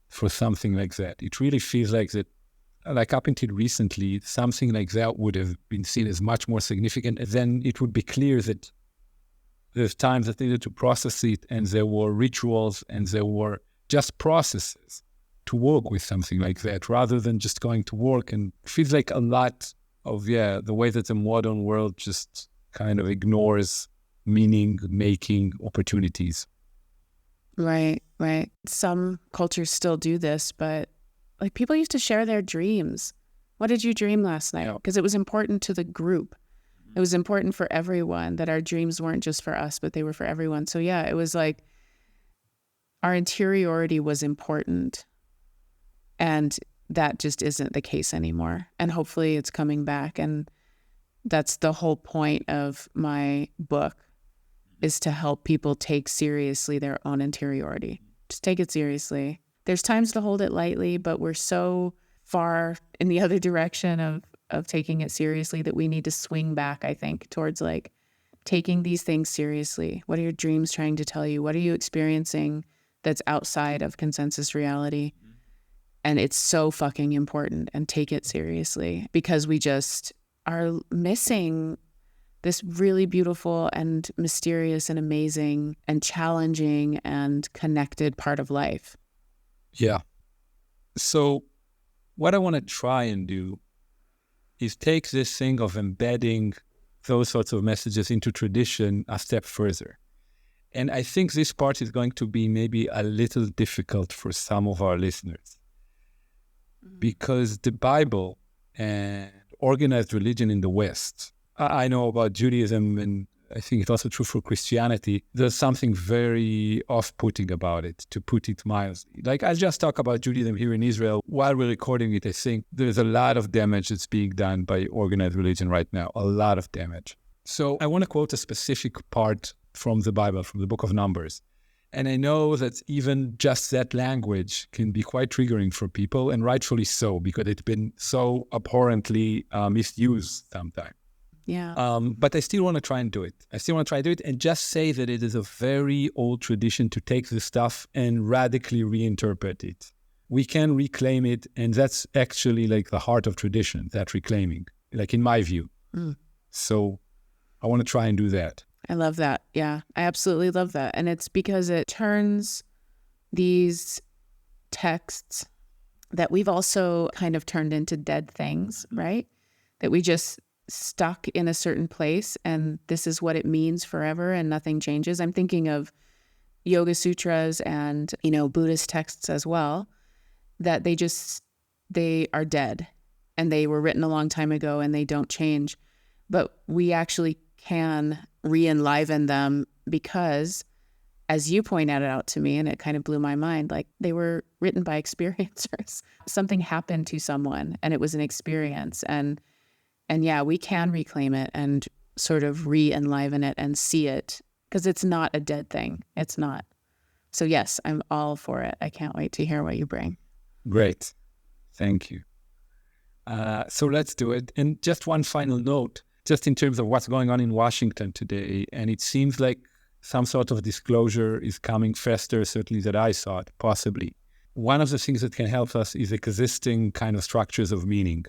for something like that. It really feels like that, like up until recently, something like that would have been seen as much more significant. And then it would be clear that there's times that needed to process it, and there were rituals and there were just processes to work with something like that, rather than just going to work. And it feels like a lot of, the way that the modern world just kind of ignores meaning-making opportunities. Right. Some cultures still do this, but like people used to share their dreams. What did you dream last night? Because it was important to the group. It was important for everyone that our dreams weren't just for us, but they were for everyone. So it was like our interiority was important, and that just isn't the case anymore. And hopefully it's coming back. And that's the whole point of my book, is to help people take seriously their own interiority. Just take it seriously. There's times to hold it lightly, but we're so far in the other direction of taking it seriously that we need to swing back, I think, towards like taking these things seriously. What are your dreams trying to tell you? What are you experiencing that's outside of consensus reality? And it's so fucking important, and take it seriously, because we just are missing this really beautiful and mysterious and amazing and challenging and connected part of life. Yeah. So what I want to try and do is take this thing of embedding those sorts of messages into tradition a step further. And I think this part is going to be maybe a little difficult for some of our listeners, because the Bible and organized religion in the West, I know about Judaism, and I think it's also true for Christianity, there's something very off-putting about it, to put it mildly. Like, I'll just talk about Judaism here in Israel. While we're recording it, I think there's a lot of damage that's being done by organized religion right now, a lot of damage. So I want to quote a specific part from the Bible, from the book of Numbers. And I know that even just that language can be quite triggering for people, and rightfully so, because it's been so abhorrently misused sometimes. Yeah. But I still want to try and do it. And just say that it is a very old tradition to take this stuff and radically reinterpret it. We can reclaim it, and that's actually like the heart of tradition, that reclaiming, like in my view. So I want to try and do that. I love that. Yeah, I absolutely love that. And it's because it turns these texts that we've also kind of turned into dead things, right? That we just stuck in a certain place, and this is what it means forever, and nothing changes. I'm thinking of Yoga Sutras and, Buddhist texts as well, that they are dead, and they were written a long time ago, and they don't change. But we actually can re-enliven them, because, as you pointed out to me, and it kind of blew my mind, like they were written by experiencers. Something happened to someone, and it was an experience. And yeah, we can reclaim it and sort of re-enliven it and see it, because it's not a dead thing. It's not. So yes, I'm all for it. I can't wait to hear what you bring. Great. Thank you. So let's do it. And just one final note, just in terms of what's going on in Washington today, and it seems like some sort of disclosure is coming faster, certainly than I thought, possibly. One of the things that can help us is existing kind of structures of meaning.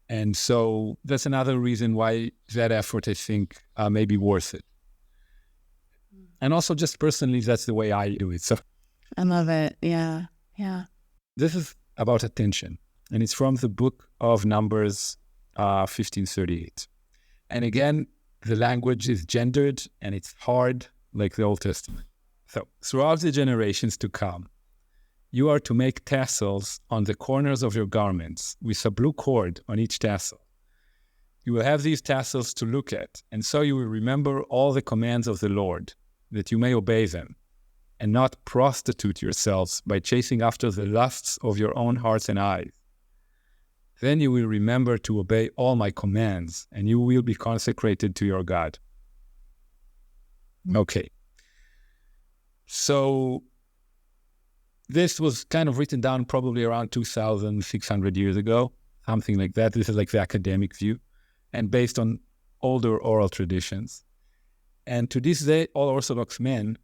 And so that's another reason why that effort, I think, may be worth it. And also just personally, that's the way I do it. So I love it. Yeah. Yeah. This is about attention, and it's from the book of Numbers 15:38. And again, the language is gendered, and it's hard like the Old Testament. So throughout the generations to come, you are to make tassels on the corners of your garments with a blue cord on each tassel. You will have these tassels to look at, and so you will remember all the commands of the Lord, that you may obey them, and not prostitute yourselves by chasing after the lusts of your own hearts and eyes. Then you will remember to obey all my commands, and you will be consecrated to your God. Okay. So this was kind of written down probably around 2,600 years ago, something like that. This is like the academic view, and based on older oral traditions. And to this day, all Orthodox men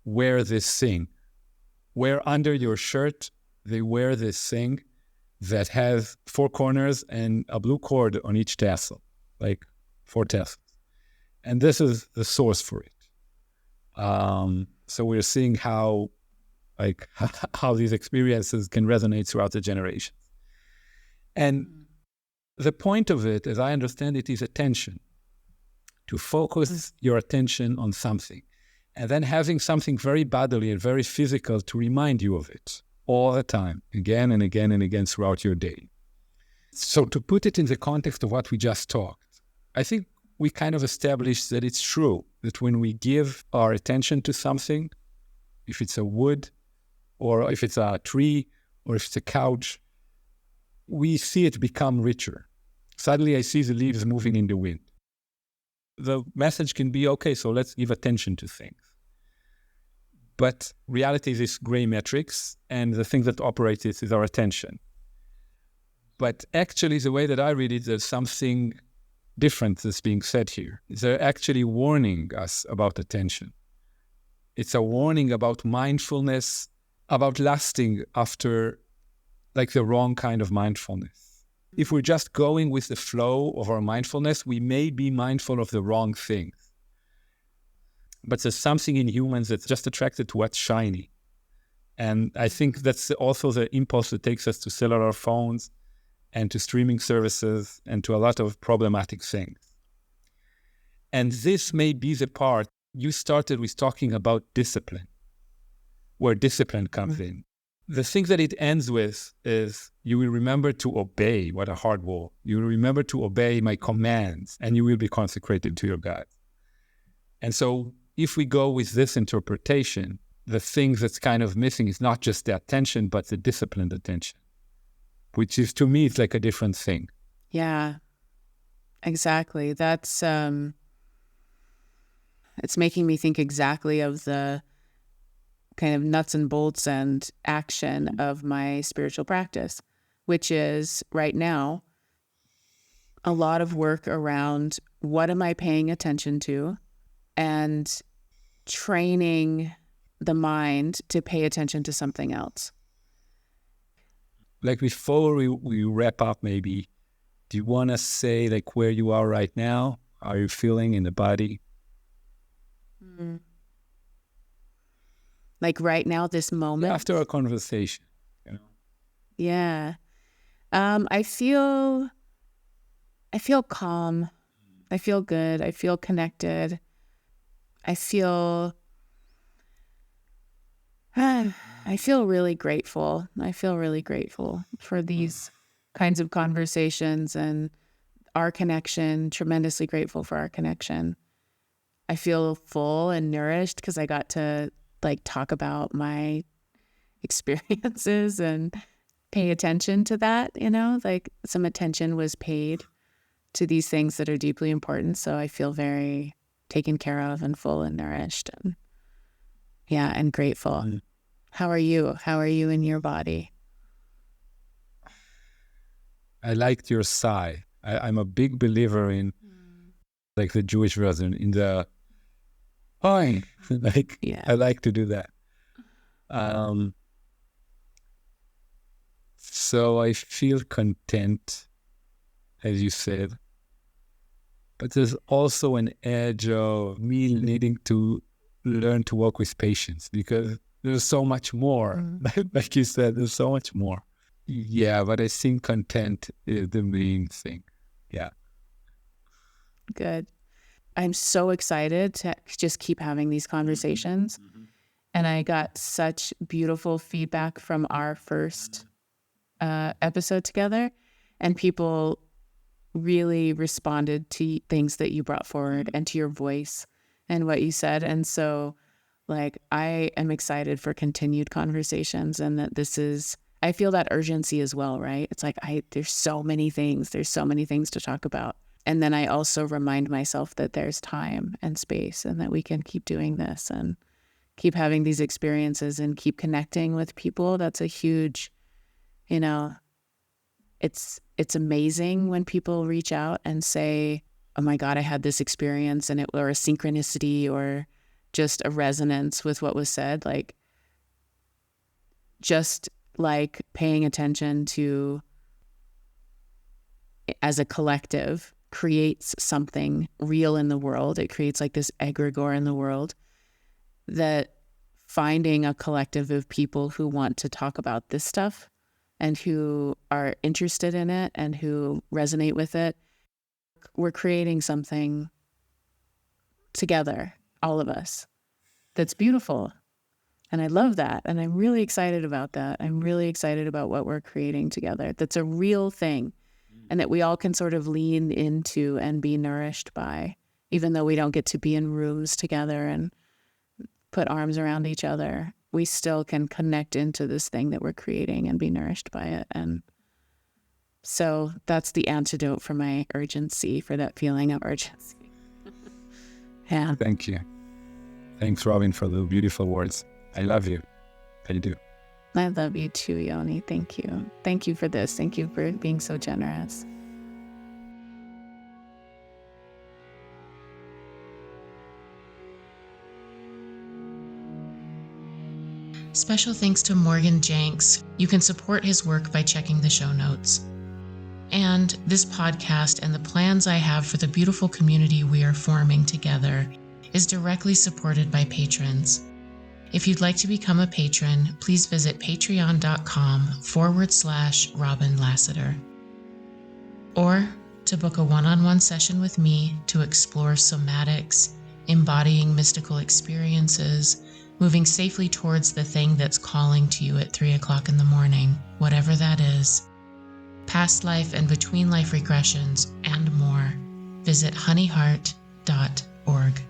wear this thing. Where under your shirt, they wear this thing that has 4 corners and a blue cord on each tassel, like 4 tassels. And this is the source for it. So we're seeing how these experiences can resonate throughout the generations. And the point of it, as I understand it, is attention. To focus your attention on something. And then having something very bodily and very physical to remind you of it all the time, again and again and again throughout your day. So to put it in the context of what we just talked, I think we kind of established that it's true that when we give our attention to something, if it's a wood, or if it's a tree, or if it's a couch, we see it become richer. Suddenly I see the leaves moving in the wind. The message can be, okay, so let's give attention to things. But reality is this gray matrix, and the thing that operates it is our attention. But actually, the way that I read it, there's something different that's being said here. They're actually warning us about attention. It's a warning about mindfulness, about lasting after like the wrong kind of mindfulness. If we're just going with the flow of our mindfulness, we may be mindful of the wrong things. But there's something in humans that's just attracted to what's shiny. And I think that's also the impulse that takes us to cellular phones and to streaming services and to a lot of problematic things. And this may be the part you started with talking about discipline, where discipline comes in. The thing that it ends with is you will remember to obey. What a hard wall. You will remember to obey my commands, and you will be consecrated to your God. And so if we go with this interpretation, the thing that's kind of missing is not just the attention, but the disciplined attention, which is, to me, it's like a different thing. Yeah, exactly. That's, it's making me think exactly of the kind of nuts and bolts and action of my spiritual practice, which is right now a lot of work around what am I paying attention to and training the mind to pay attention to something else. Like before we wrap up, maybe, do you want to say like where you are right now? How are you feeling in the body? Like right now, this moment? After our conversation, you know? Yeah. I feel calm. I feel good. I feel connected. I feel really grateful. I feel really grateful for these kinds of conversations and our connection, tremendously grateful for our connection. I feel full and nourished because I got to like talk about my experiences and pay attention to that, you know, like some attention was paid to these things that are deeply important. So I feel very taken care of and full and nourished and yeah, and grateful. How are you? How are you in your body? I liked your sigh. I'm a big believer in like the Jewish version, in the fine. Like, yeah. I like to do that. So I feel content, as you said, but there's also an edge of me needing to learn to walk with patience because there's so much more. Like you said, there's so much more. Yeah, but I think content is the main thing. Yeah. Good. I'm so excited to just keep having these conversations And I got such beautiful feedback from our first episode together, and people really responded to things that you brought forward and to your voice and what you said. And so like, I am excited for continued conversations, and that I feel that urgency as well, right? It's like, there's so many things to talk about. And then I also remind myself that there's time and space, and that we can keep doing this and keep having these experiences and keep connecting with people. That's a huge, it's amazing when people reach out and say, oh my God, I had this experience, or a synchronicity or just a resonance with what was said. Like, just like paying attention to, as a collective, creates something real in the world. It creates like this egregore in the world, that finding a collective of people who want to talk about this stuff and who are interested in it and who resonate with it, we're creating something together, all of us, that's beautiful. And I love that. And I'm really excited about that. I'm really excited about what we're creating together. That's a real thing, and that we all can sort of lean into and be nourished by, even though we don't get to be in rooms together and put arms around each other. We still can connect into this thing that we're creating and be nourished by it. And so that's the antidote for my urgency, for that feeling of urgency. Yeah. Thank you. Thanks, Robin, for the beautiful words. I love you. I do. I love you too, Yoni. Thank you. Thank you for this. Thank you for being so generous. Special thanks to Morgan Jenks. You can support his work by checking the show notes. And this podcast and the plans I have for the beautiful community we are forming together is directly supported by patrons. If you'd like to become a patron, please visit patreon.com/Robin Lassiter. Or to book a one-on-one session with me to explore somatics, embodying mystical experiences, moving safely towards the thing that's calling to you at 3 o'clock in the morning, whatever that is. Past life and between life regressions and more. Visit honeyheart.org.